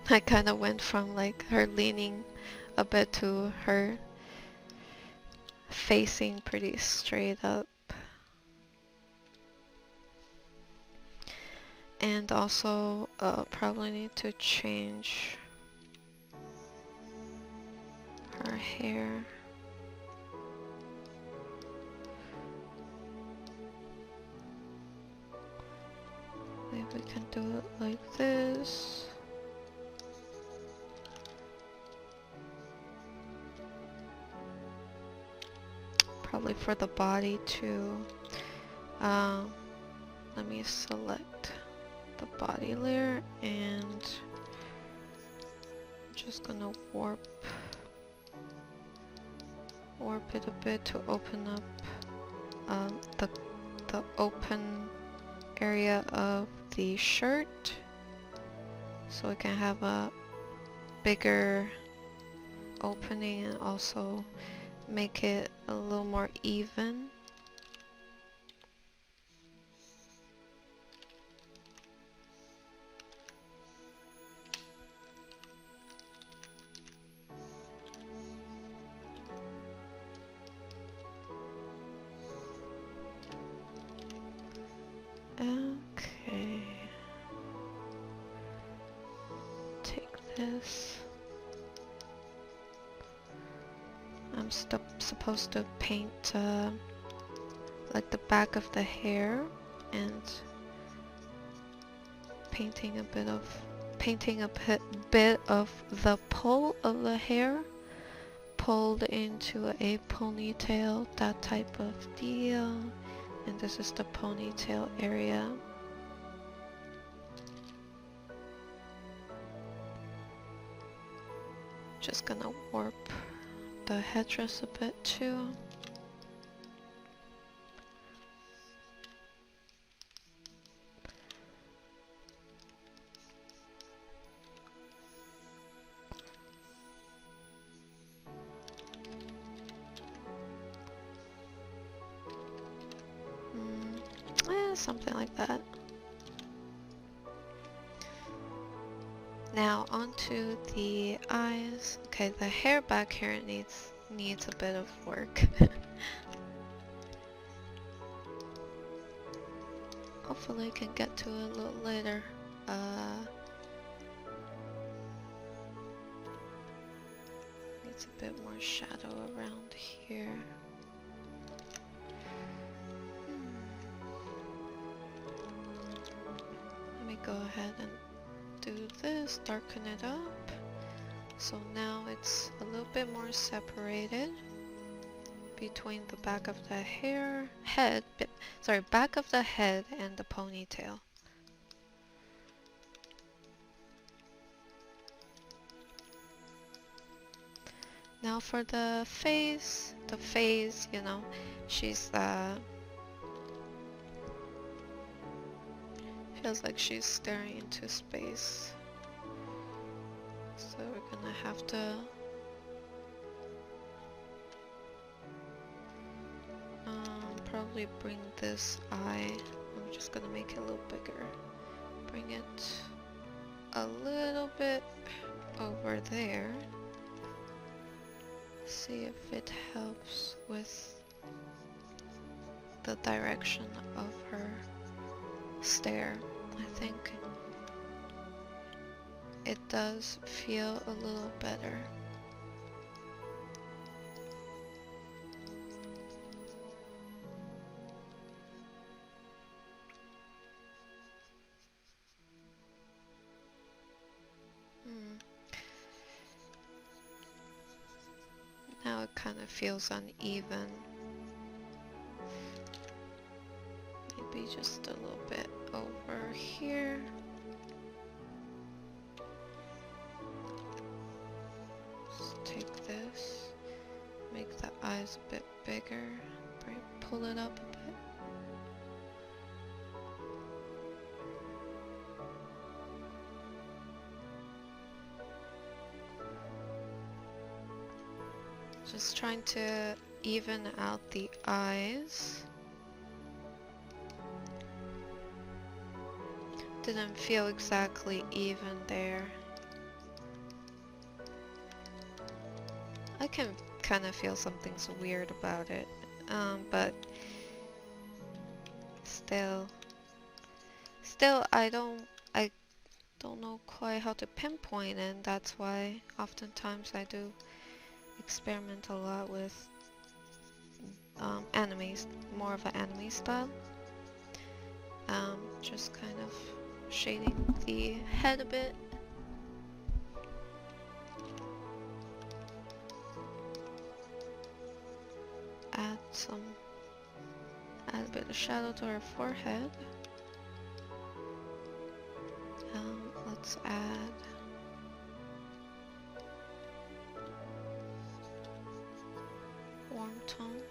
I kind of went from like her leaning a bit to her facing pretty straight up. And also probably need to change her hair. Maybe we can do it like this. Probably for the body too. Let me select the body layer and I'm just gonna warp it a bit to open up the open area of the shirt so we can have a bigger opening and also make it a little more even. Okay. Take this. I'm supposed to paint like the back of the hair and painting a bit of the pull of the hair pulled into a ponytail, that type of deal. And this is the ponytail area. Just gonna warp the headdress a bit too. Something like that. Now onto the eyes. Okay, the hair back here needs a bit of work. Hopefully I can get to it a little later. Needs a bit more shadow around here. Let me go ahead and do this, darken it up. So now it's a little bit more separated between the back of the back of the head and the ponytail. Now for the face, you know, she's feels like she's staring into space. So we're gonna have to probably bring this eye, I'm just gonna make it a little bigger. Bring it a little bit over there. See if it helps with the direction of her stare. I think it does feel a little better. Now it kind of feels uneven. Maybe just a little bit over here. Just take this. eyes a bit bigger. Pull it up a bit. Just trying to even out the eyes. Didn't feel exactly even there. I can kind of feel something's weird about it, but still I don't know quite how to pinpoint, and that's why oftentimes I do experiment a lot with animes, more of an anime style. Just kind of shading the head a bit. Add a bit of shadow to her forehead. Let's add warm tone.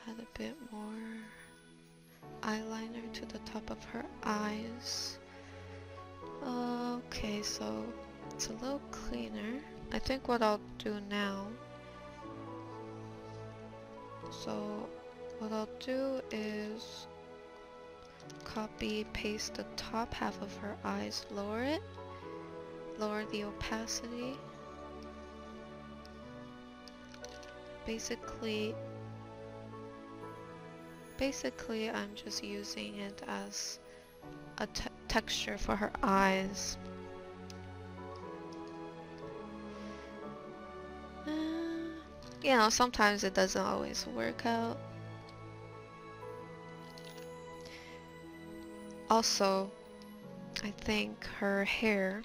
Add a bit more eyeliner to the top of her eyes. Okay, so it's a little cleaner. I think what I'll do now, what I'll do is copy paste the top half of her eyes, lower the opacity. Basically I'm just using it as a texture for her eyes. You know, sometimes it doesn't always work out. Also, I think her hair,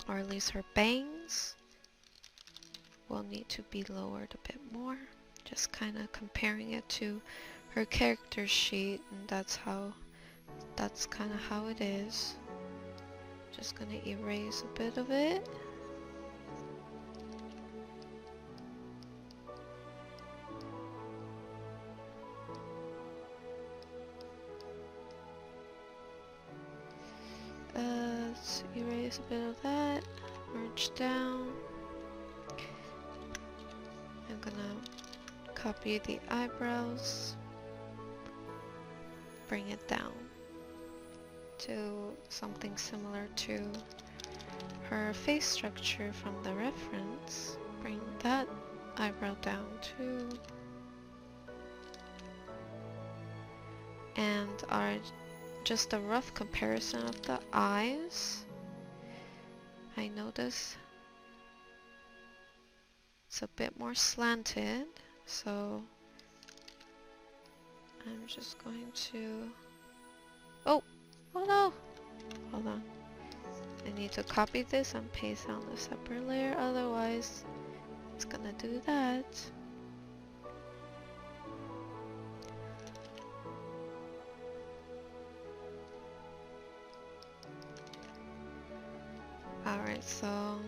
or at least her bangs, will need to be lowered a bit more. Just kind of comparing it to her character sheet, and that's kind of how it is. Just gonna erase a bit of it. Let's erase a bit of that, merge down. I'm gonna copy the eyebrows, bring it down to something similar to her face structure from the reference. Bring that eyebrow down too. And just a rough comparison of the eyes. I notice it's a bit more slanted, so I'm just going to... Oh no! Hold on. I need to copy this and paste on the separate layer, otherwise it's gonna do that. Alright, so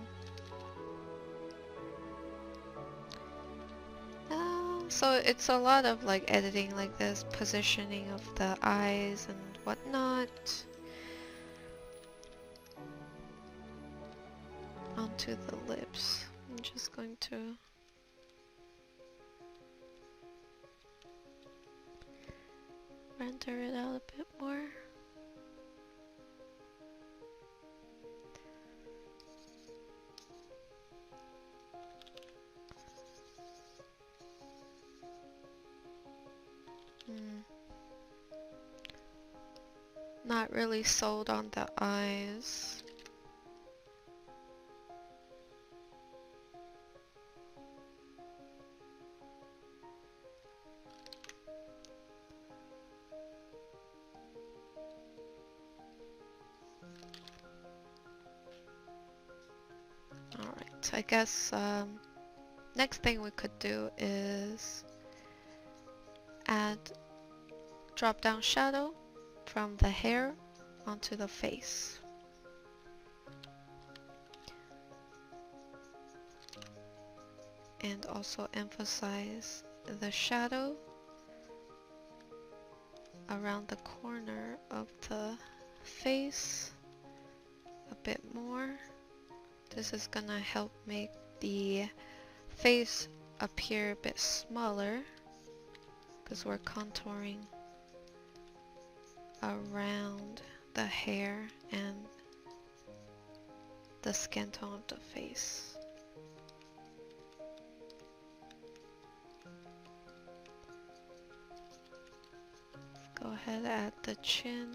it's a lot of like editing like this, positioning of the eyes and whatnot onto the lips. I'm just going to render it out a bit more. Not really sold on the eyes. I guess next thing we could do is add drop down shadow from the hair onto the face. And also emphasize the shadow around the corner of the face a bit more. This is gonna help make the face appear a bit smaller because we're contouring around the hair and the skin tone of the face. Go ahead, add the chin.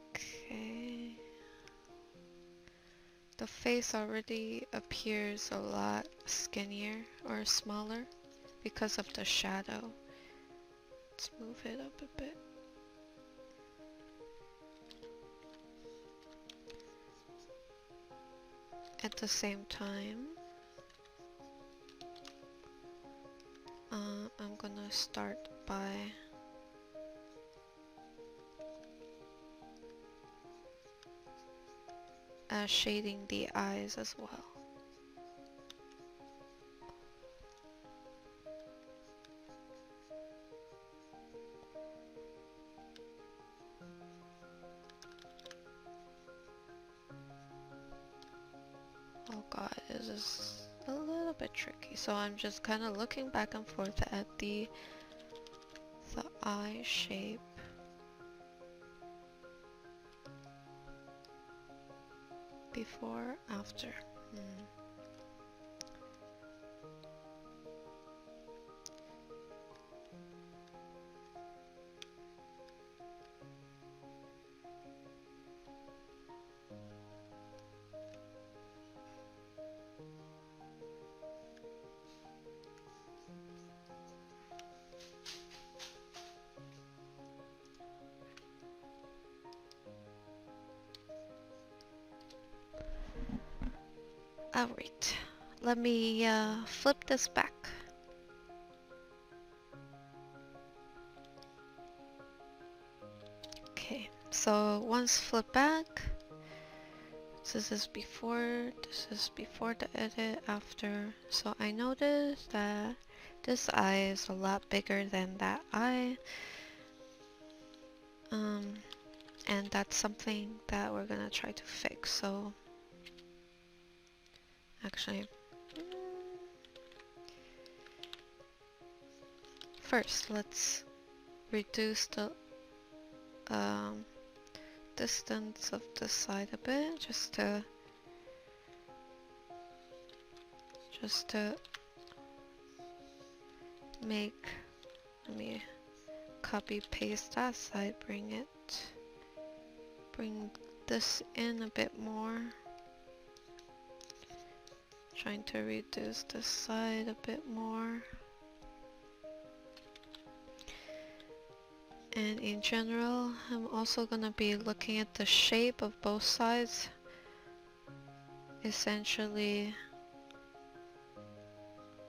Okay. The face already appears a lot skinnier or smaller because of the shadow. Let's move it up a bit. At the same time, I'm gonna start by shading the eyes as well. Oh god, this is a little bit tricky. So I'm just kind of looking back and forth at the eye shape. Before, after. Alright, let me flip this back. Okay, so once flipped back, this is before the edit, after. So I noticed that this eye is a lot bigger than that eye. And that's something that we're gonna try to fix. So actually, first let's reduce the distance of the side a bit, just to make, let me copy paste that side, bring this in a bit more, trying to reduce the side a bit more. And in general, I'm also gonna be looking at the shape of both sides, essentially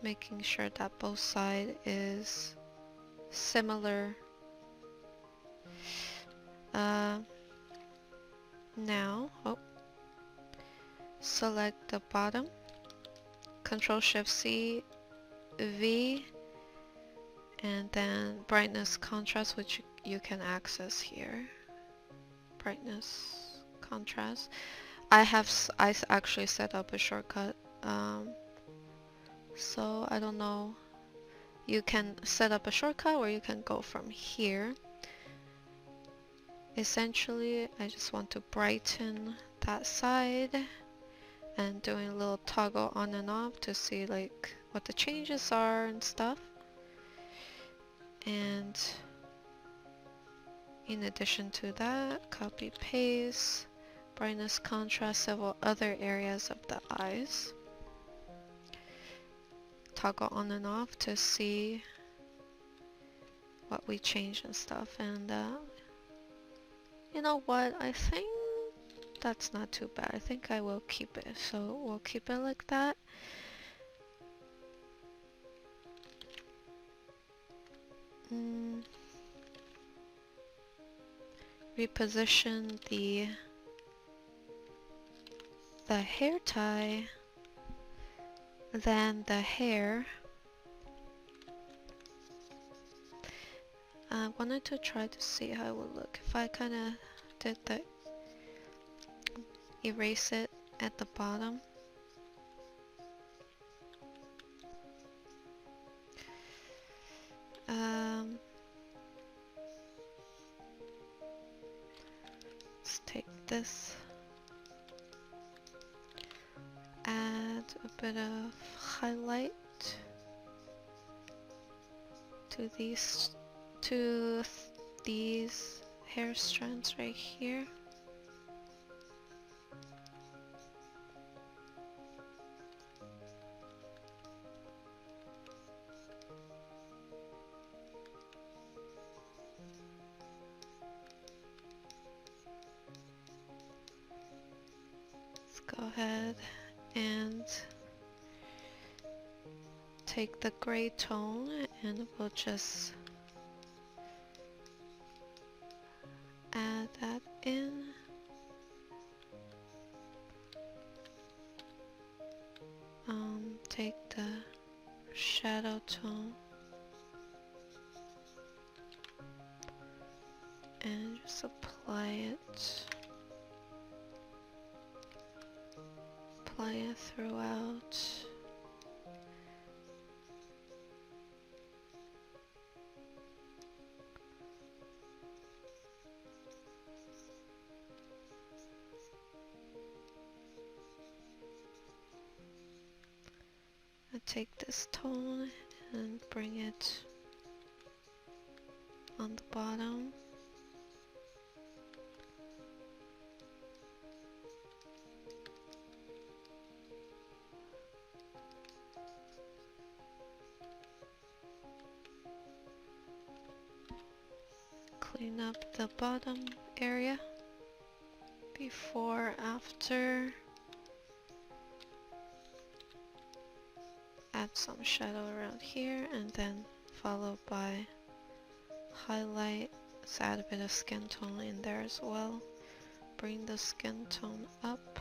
making sure that both sides is similar. Now, select the bottom, Control Shift C, V, and then brightness contrast, which you can access here. Brightness contrast. I actually set up a shortcut, so I don't know. You can set up a shortcut or you can go from here. Essentially, I just want to brighten that side and doing a little toggle on and off to see like what the changes are and stuff. And in addition to that, copy paste, brightness, contrast, several other areas of the eyes. Toggle on and off to see what we change and stuff. And you know what? I think that's not too bad. I think I will keep it. So we'll keep it like that. Reposition the hair tie, then the hair. I wanted to try to see how it would look if I kind of did the erase it at the bottom. Let's take this, add a bit of highlight to these hair strands right here. Go ahead and take the gray tone and we'll just add that in. Take the shadow tone and just apply it. Apply it throughout. I take this tone and bring it on the bottom. Clean up the bottom area. Before, after. Add some shadow around here and then followed by highlight. Let's add a bit of skin tone in there as well. Bring the skin tone up.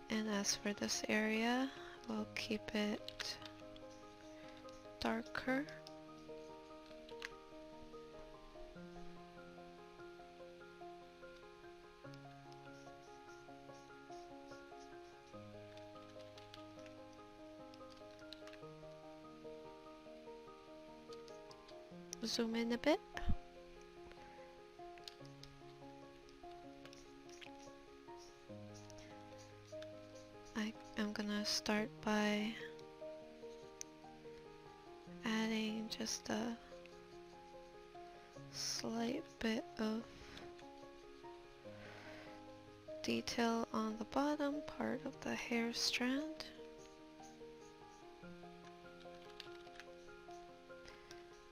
And as for this area, we'll keep it darker. Zoom in a bit. I'm gonna start by adding just a slight bit of detail on the bottom part of the hair strand.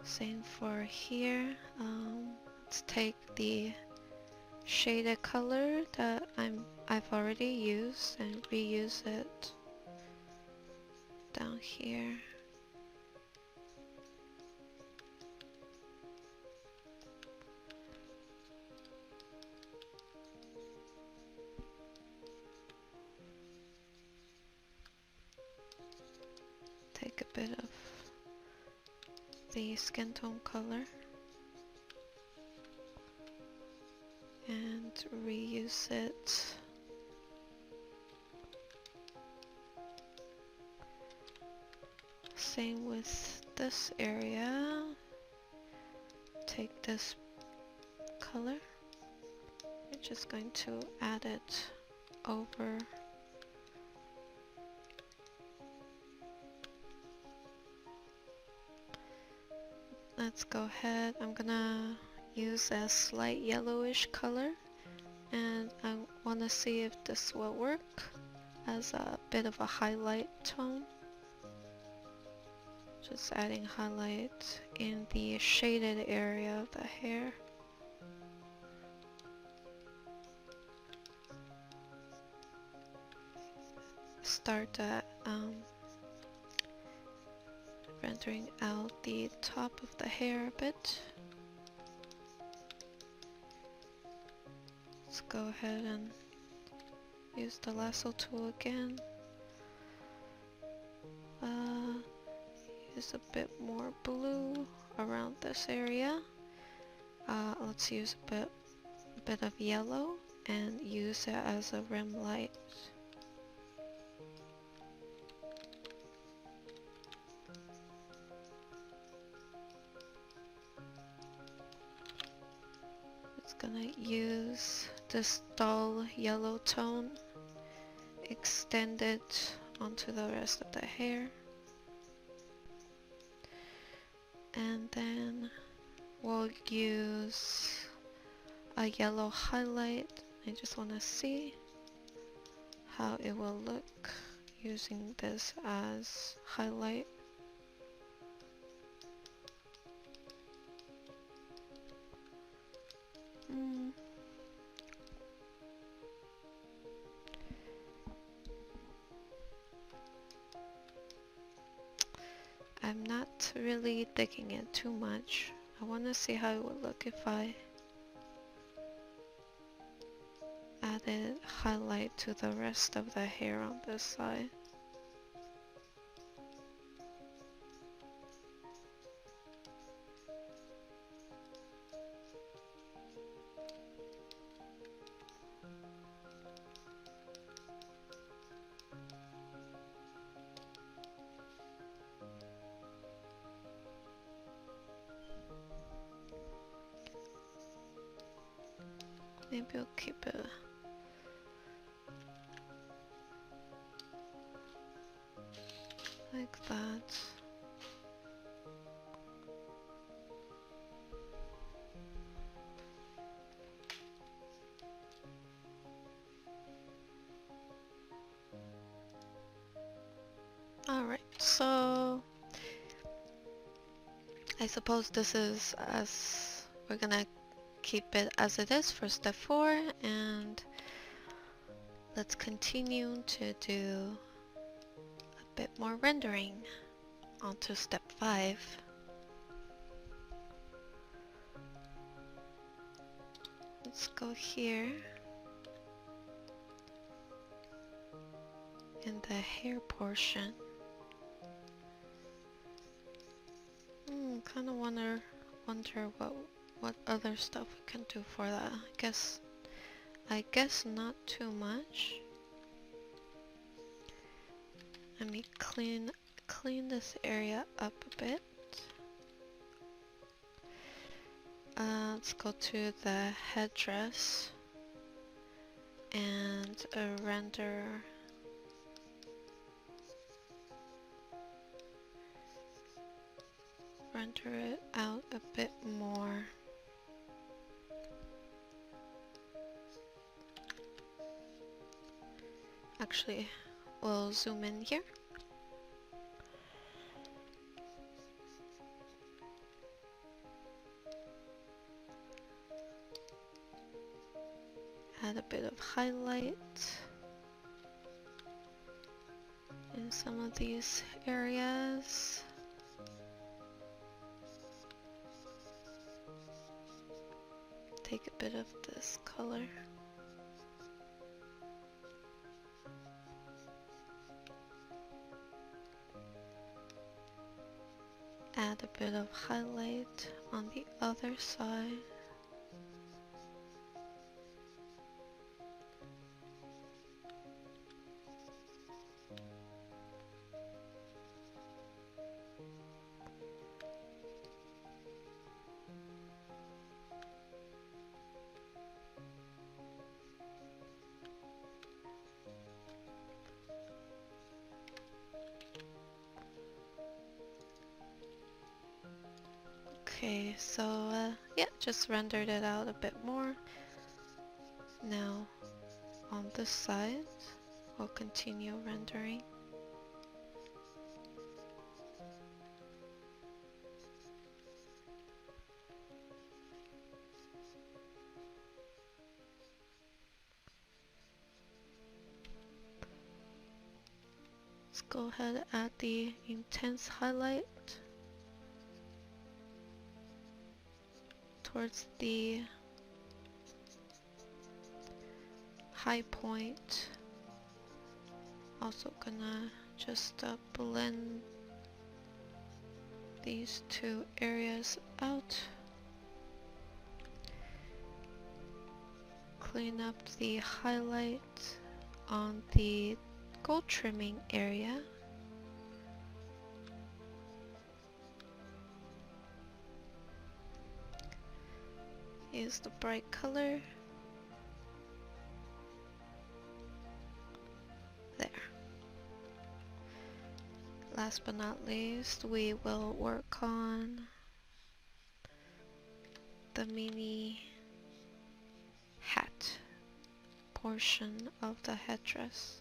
Same for here. Let's take the shaded color that I've already used and reuse it down here. Take a bit of the skin tone color and reuse it. Same with this area. Take this color. We're just going to add it over . Let's go ahead. I'm gonna use a slight yellowish color, and I want to see if this will work as a bit of a highlight tone. Just adding highlight in the shaded area of the hair. Start at rendering out the top of the hair a bit. Let's go ahead and use the lasso tool again. Use a bit more blue around this area. Let's use a bit of yellow and use it as a rim light. It's gonna use this dull yellow tone, extend it onto the rest of the hair, and then we'll use a yellow highlight. I just want to see how it will look using this as highlight. I'm not really digging it too much. I want to see how it would look if I added highlight to the rest of the hair on this side. Maybe we'll keep it like that. Alright, so I suppose this is as we're gonna keep it as it is for step 4, and let's continue to do a bit more rendering onto step 5. Let's go here in the hair portion. Kind of wonder what other stuff we can do for that. I guess not too much. Let me clean this area up a bit. Let's go to the headdress and render it out a bit more. Actually, we'll zoom in here. Add a bit of highlight in some of these areas. Take a bit of this color. Add a bit of highlight on the other side. Okay, so yeah, just rendered it out a bit more. Now on this side, we'll continue rendering. Let's go ahead and add the intense highlight towards the high point. Also gonna just blend these two areas out. Clean up the highlight on the gold trimming area. Use the bright color. There. Last but not least, we will work on the mini hat portion of the headdress.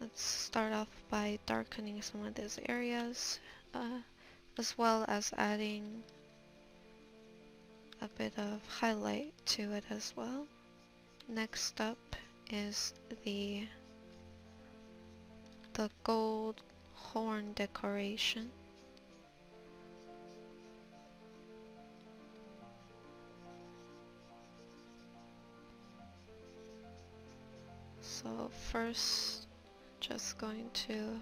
Let's start off by darkening some of these areas, as well as adding a bit of highlight to it as well. Next up is the gold horn decoration. So first, just going to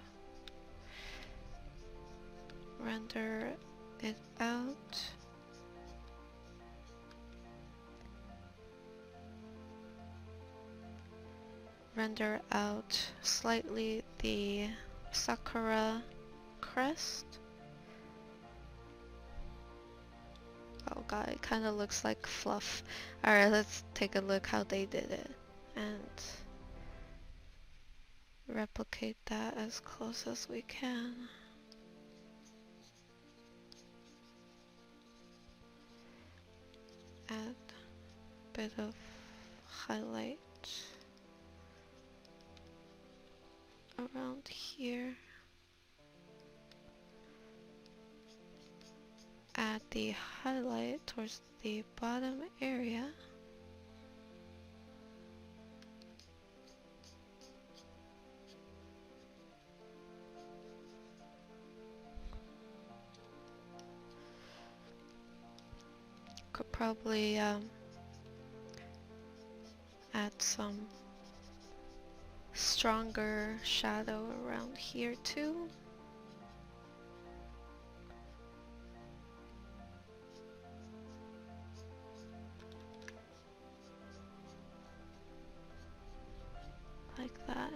render it out. Render out slightly the sakura crest. Oh god, it kind of looks like fluff. Alright, let's take a look how they did it and replicate that as close as we can. Add a bit of highlight around here. Add the highlight towards the bottom area. Could probably add some stronger shadow around here too. Like that.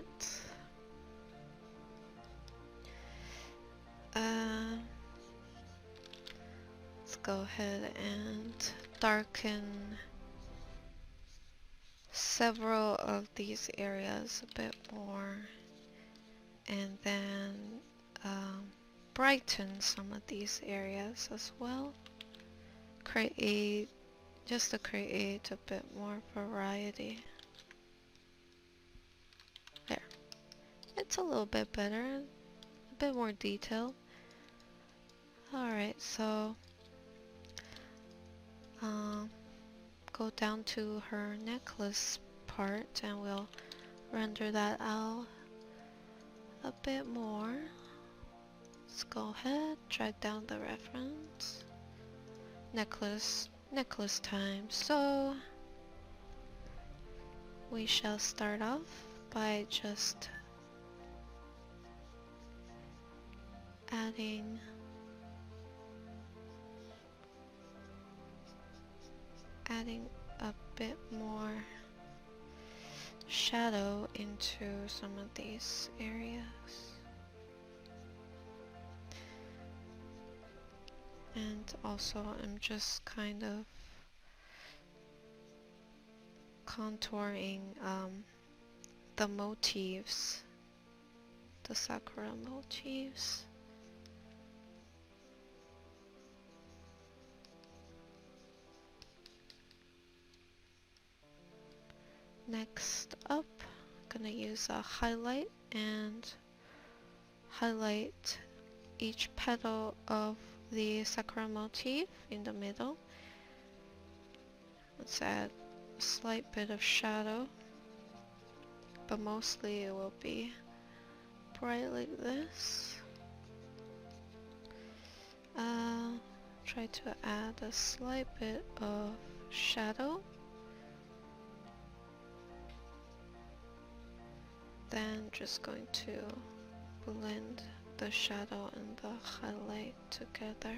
Let's go ahead and darken several of these areas a bit more, and then brighten some of these areas as well. Just to create a bit more variety. There. It's a little bit better, a bit more detail. Alright, so go down to her necklace part and we'll render that out a bit more. Let's go ahead, drag down the reference. Necklace time. So we shall start off by just adding a bit more shadow into some of these areas. And also I'm just kind of contouring the motifs, the sakura motifs. Next up, I'm gonna use a highlight and highlight each petal of the sakura motif in the middle. Let's add a slight bit of shadow, but mostly it will be bright like this. Try to add a slight bit of shadow. Then just going to blend the shadow and the highlight together.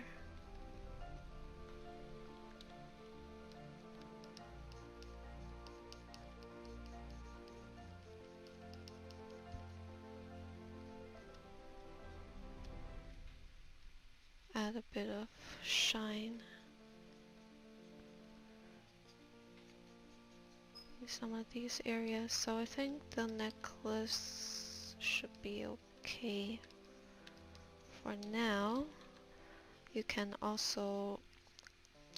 Add a bit of shine in some of these areas. So I think the necklace should be okay for now. You can also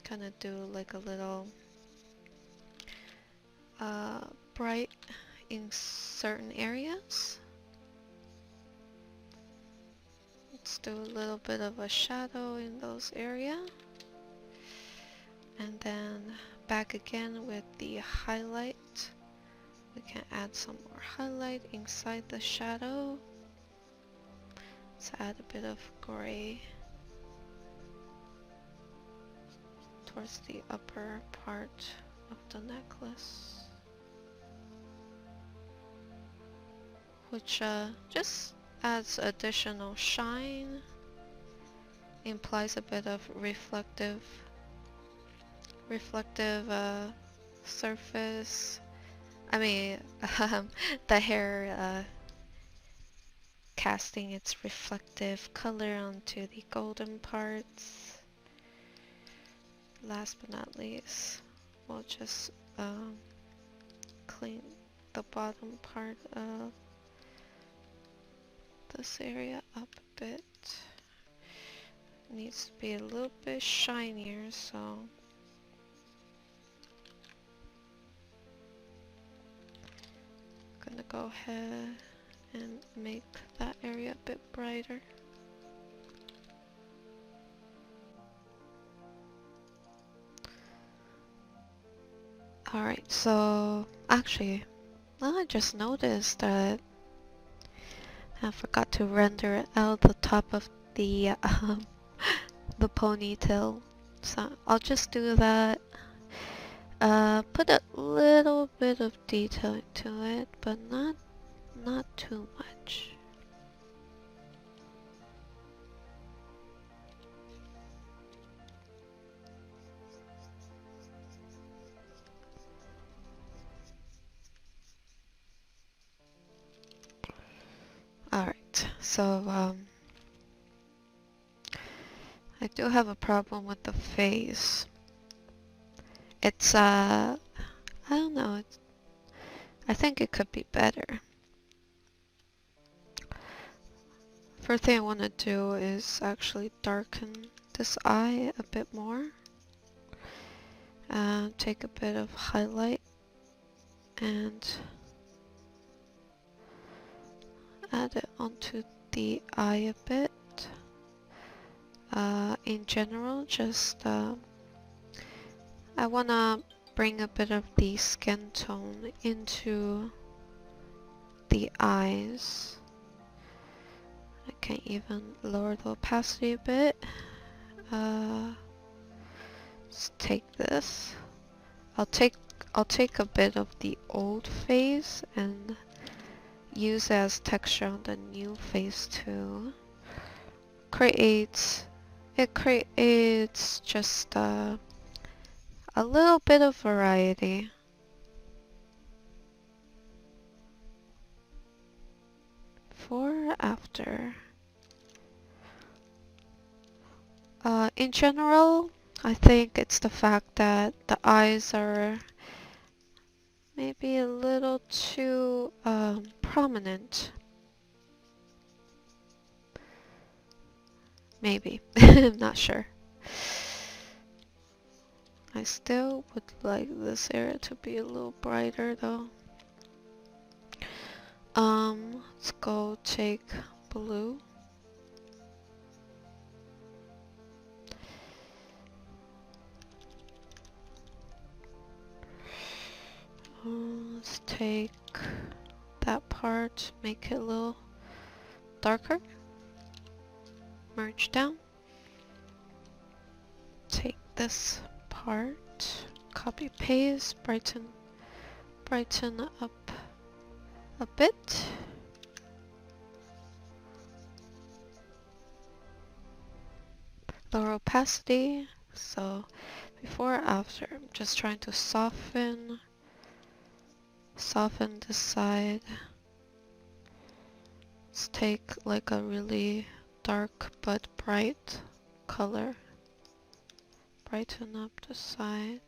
kind of do like a little bright in certain areas. Let's do a little bit of a shadow in those areas. And then back again with the highlight. We can add some more highlight inside the shadow. Let's add a bit of gray towards the upper part of the necklace, which just adds additional shine, implies a bit of reflective surface. I mean, the hair casting its reflective color onto the golden parts. Last but not least, we'll just clean the bottom part of this area up a bit. Needs to be a little bit shinier, so gonna go ahead and make that area a bit brighter. Alright, so actually, I just noticed that I forgot to render out the top of the the ponytail, so I'll just do that. Put a little bit of detail into it, but not too much. Alright, so I do have a problem with the face. It's I don't know, I think it could be better. First thing I want to do is actually darken this eye a bit more. Take a bit of highlight and add it onto the eye a bit. In general, just I want to bring a bit of the skin tone into the eyes. I can even lower the opacity a bit. Let's take this. I'll take a bit of the old face and use as texture on the new face too. It creates just a little bit of variety. Before, after. In general, I think it's the fact that the eyes are maybe a little too prominent. Maybe. I'm not sure. I still would like this area to be a little brighter though. Let's go take blue. Let's take that part, make it a little darker. Merge down. Take this part, copy paste, brighten up a bit. Lower opacity. So before or after, I'm just trying to soften the side. Let's take like a really dark but bright color. Brighten up the side.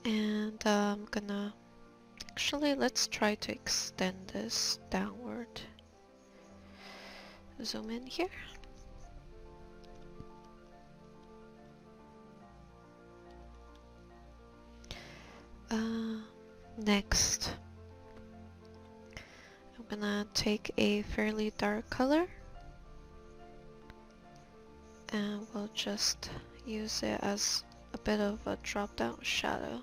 And I'm gonna actually, let's try to extend this downward. Zoom in here. Next, I'm gonna take a fairly dark color and we'll just use it as a bit of a drop down shadow.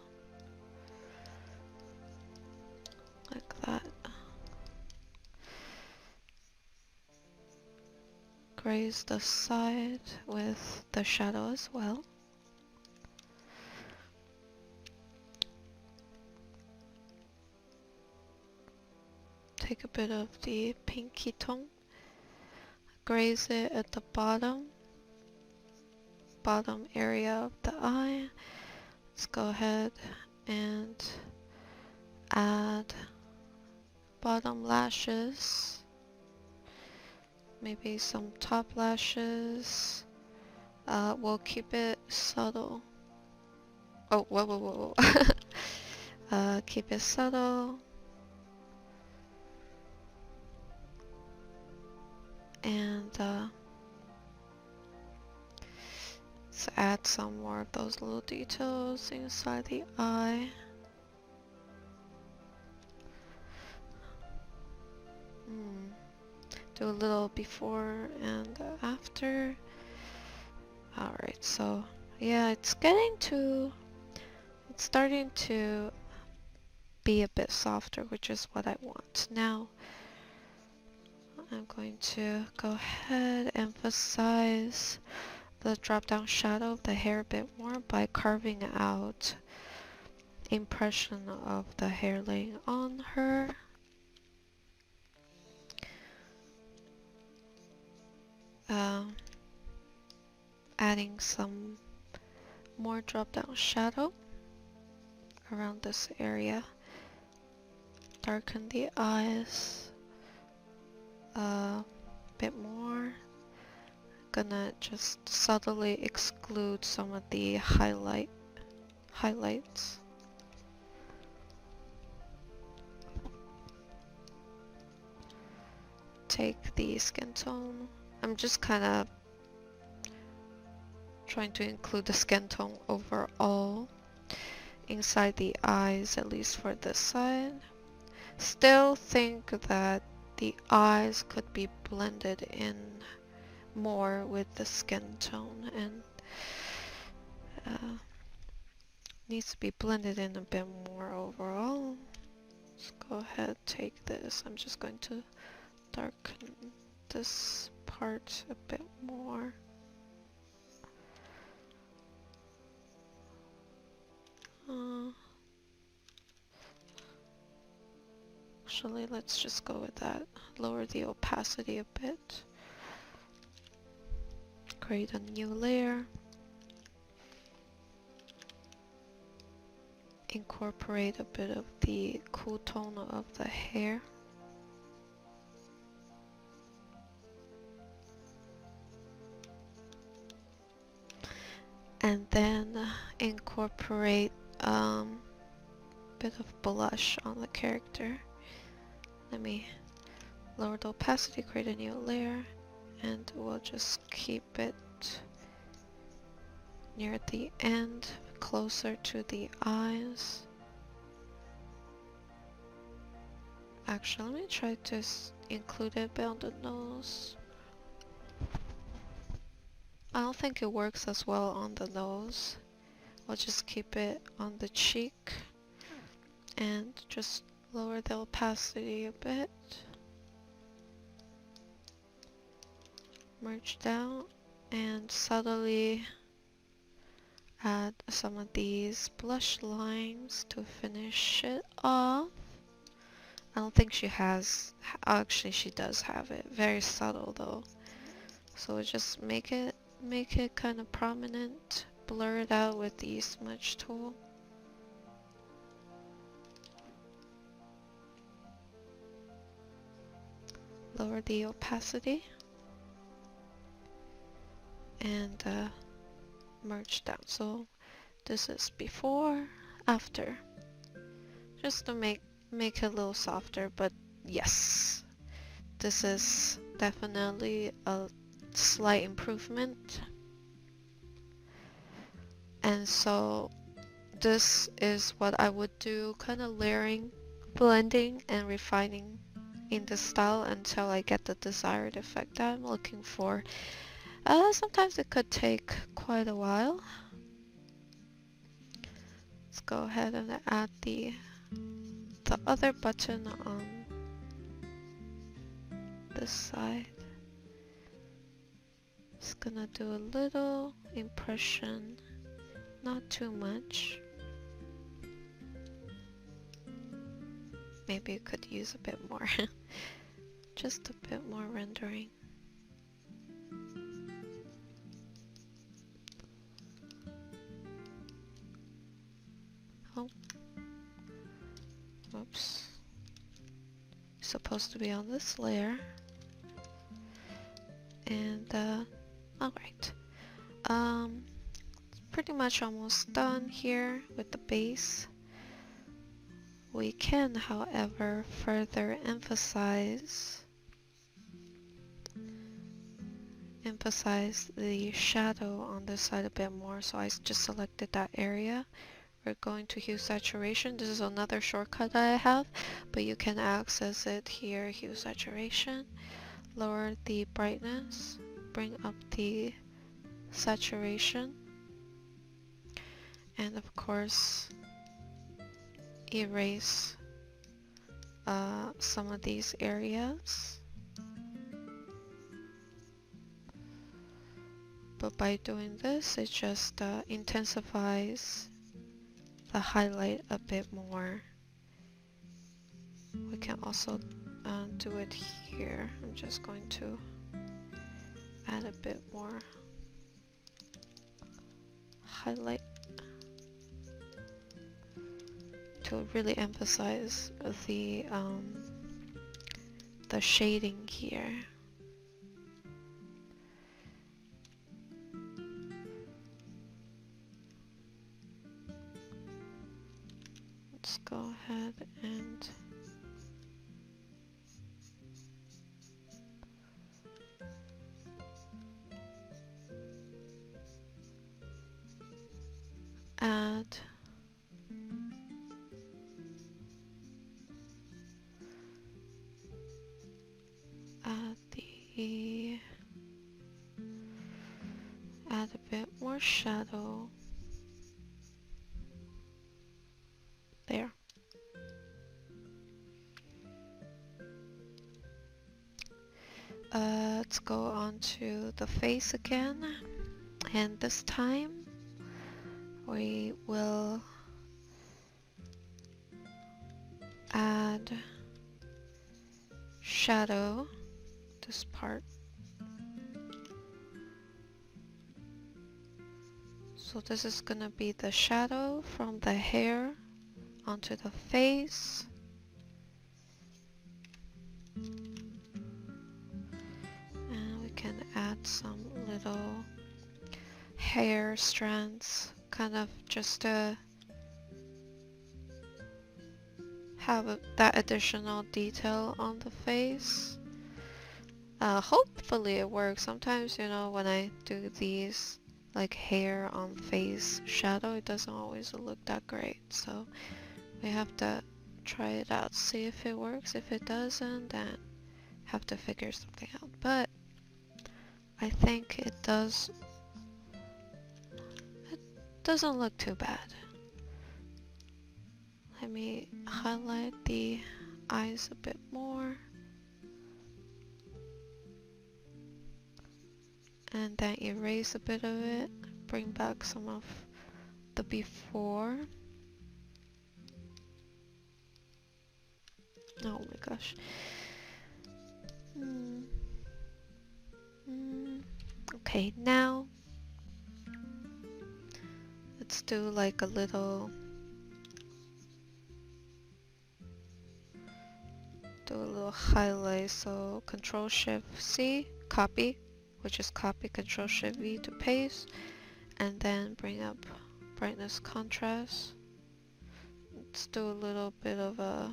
Like that. Graze the side with the shadow as well. Take a bit of the pinky tone, graze it at the bottom area of the eye. Let's go ahead and add bottom lashes, maybe some top lashes. We'll keep it subtle. Oh, whoa. Keep it subtle. And let's add some more of those little details inside the eye. Do a little before and after. Alright, so yeah, it's starting to be a bit softer, which is what I want. Now I'm going to go ahead and emphasize the drop down shadow of the hair a bit more by carving out impression of the hair laying on her. Adding some more drop down shadow around this area. Darken the eyes a bit more. Gonna just subtly exclude some of the highlights. Take the skin tone. I'm just kind of trying to include the skin tone overall inside the eyes, at least for this side. Still think that the eyes could be blended in more with the skin tone, and needs to be blended in a bit more overall. Let's go ahead, take this. I'm just going to darken this part a bit more. Actually, let's just go with that. Lower the opacity a bit. Create a new layer. Incorporate a bit of the cool tone of the hair. And then incorporate bit of blush on the character. Let me lower the opacity, create a new layer, and we'll just keep it near the end, closer to the eyes. Actually, let me try to include it a bit on the nose. I don't think it works as well on the nose. I'll just keep it on the cheek and just lower the opacity a bit. Merge down and subtly add some of these blush lines to finish it off. I don't think she has, actually she does have it. Very subtle though. So we'll just make it kind of prominent. Blur it out with the smudge tool. Lower the opacity. And merge down. So this is before, after. Just to make it a little softer, but yes. This is definitely a slight improvement. And so this is what I would do, kind of layering, blending and refining in the style until I get the desired effect that I'm looking for. Sometimes it could take quite a while. Let's go ahead and add the other button on this side. Just gonna do a little impression, not too much. Maybe you could use a bit more. Just a bit more rendering. Oh. Oops. Supposed to be on this layer. And, alright. It's pretty much almost done here with the base. We can, however, further emphasize the shadow on this side a bit more. So I just selected that area. We're going to hue saturation. This is another shortcut I have, but you can access it here. Hue saturation. Lower the brightness. Bring up the saturation. And of course, erase some of these areas. But by doing this, it just intensifies the highlight a bit more. We can also do it here. I'm just going to add a bit more highlight to really emphasize the shading here. Let's go ahead and add add a bit more shadow there. Let's go on to the face again, and this time we will add shadow, this part. So this is gonna be the shadow from the hair onto the face. And we can add some little hair strands, kind of just have that additional detail on the face. Hopefully it works. Sometimes, you know, when I do these like hair on face shadow, it doesn't always look that great. So we have to try it out, see if it works. If it doesn't, then have to figure something out. But I think it does. It doesn't look too bad. Let me highlight the eyes a bit more. And then erase a bit of it. Bring back some of the before. Oh my gosh. Okay, now let's do like a little highlight. So Control Shift C, copy, which is copy, Control Shift V to paste, and then bring up brightness contrast. Let's do a little bit of a,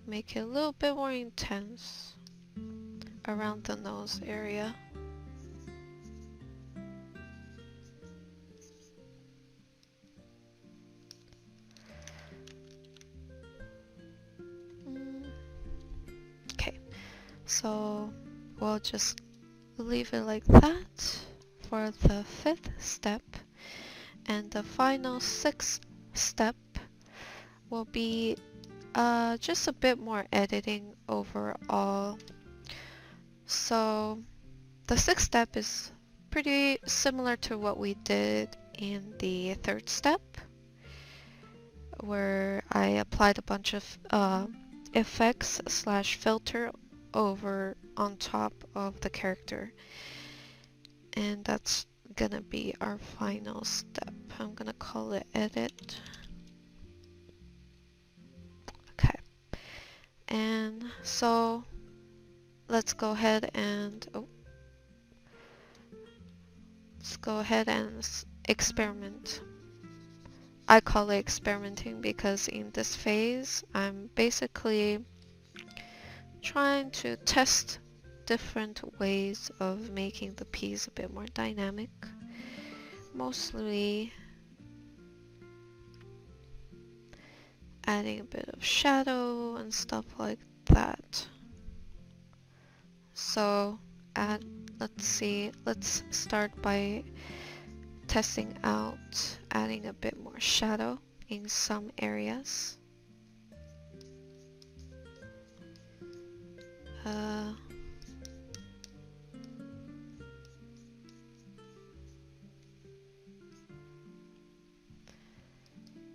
make it a little bit more intense around the nose area. Okay, so we'll just leave it like that for the 5th step, and the final 6th step will be just a bit more editing overall. So the 6th step is pretty similar to what we did in the 3rd step, where I applied a bunch of effects / filter over on top of the character, and that's gonna be our final step. I'm gonna call it edit. Okay, and so let's go ahead and experiment. I call it experimenting because in this phase I'm basically trying to test different ways of making the piece a bit more dynamic, mostly adding a bit of shadow and stuff like that. So let's start by testing out adding a bit more shadow in some areas.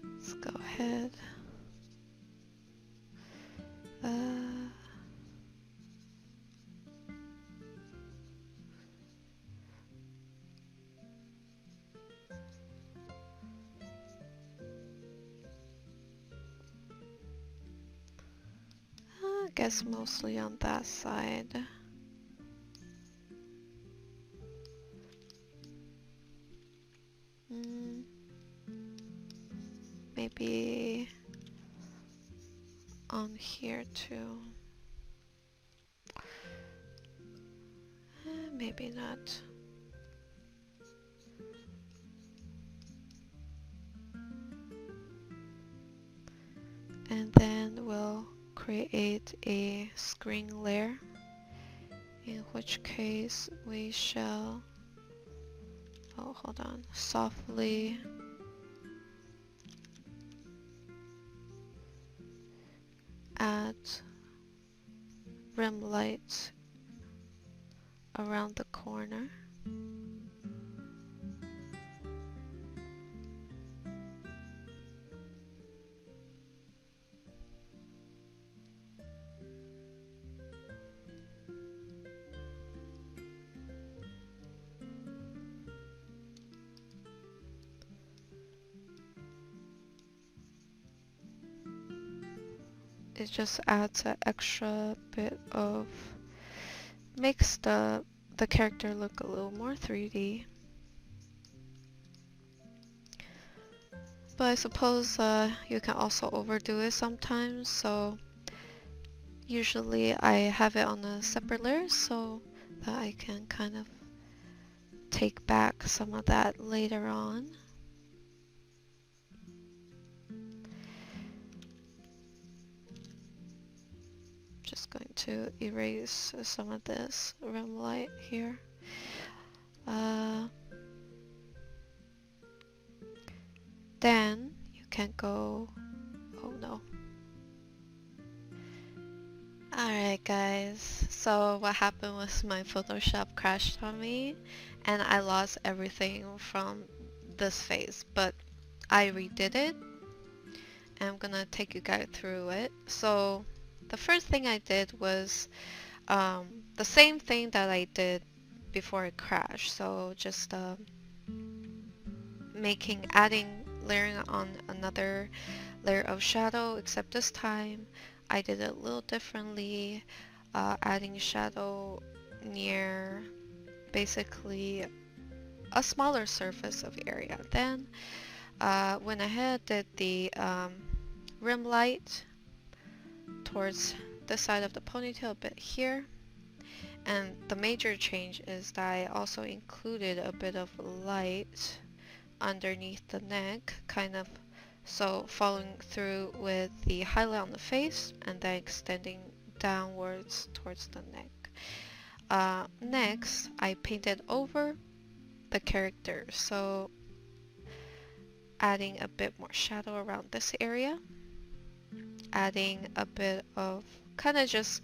Let's go ahead. I guess mostly on that side. Maybe on here too. Maybe not. And then we'll create a screen layer, in which case we shall, hold on, softly add rim light around the corner. It just adds an extra bit of, makes the character look a little more 3D. but I suppose you can also overdo it sometimes, so usually I have it on a separate layer so that I can kind of take back some of that later on. Just going to erase some of this rim light here. Then you can go, oh no. Alright guys, so what happened was my Photoshop crashed on me and I lost everything from this phase, but I redid it and I'm gonna take you guys through it. So the first thing I did was the same thing that I did before it crashed, so just layering on another layer of shadow, except this time I did it a little differently, adding shadow near basically a smaller surface of area. Then went ahead, did the rim light towards this side of the ponytail a bit here, and the major change is that I also included a bit of light underneath the neck, kind of so following through with the highlight on the face and then extending downwards towards the neck. Next, I painted over the character, so adding a bit more shadow around this area, adding a bit of kind of just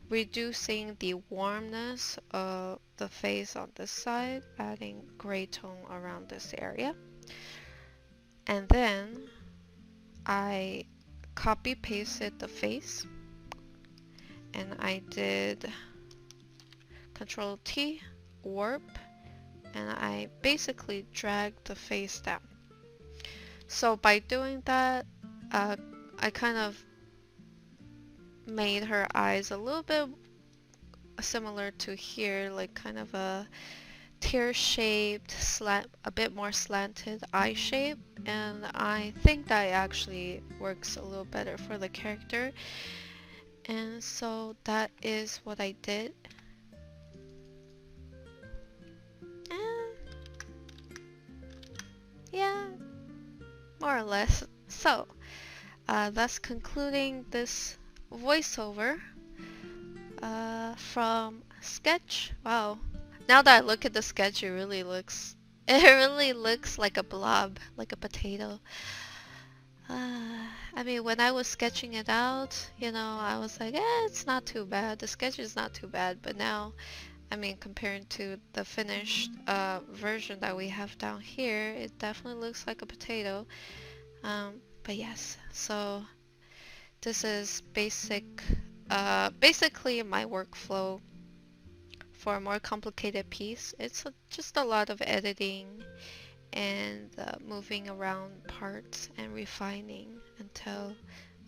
reducing the warmness of the face on this side, adding gray tone around this area. And then I copy pasted the face and I did Control T, warp, and I basically dragged the face down. So by doing that, I kind of made her eyes a little bit similar to here, like kind of a tear-shaped, a bit more slanted eye shape, and I think that actually works a little better for the character. And so that is what I did. And yeah, more or less. So that's concluding this voiceover from sketch. Wow. Now that I look at the sketch, it really looks like a blob, like a potato. I mean, when I was sketching it out, you know, I was like, it's not too bad. The sketch is not too bad. But now, I mean, compared to the finished version that we have down here, it definitely looks like a potato. But yes, so this is basically my workflow for a more complicated piece. It's just a lot of editing and moving around parts and refining until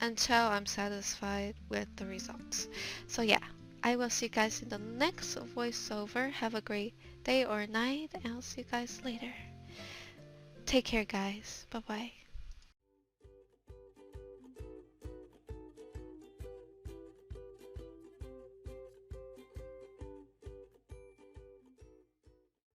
I'm satisfied with the results. So yeah, I will see you guys in the next voiceover. Have a great day or night, and I'll see you guys later. Take care guys. Bye bye.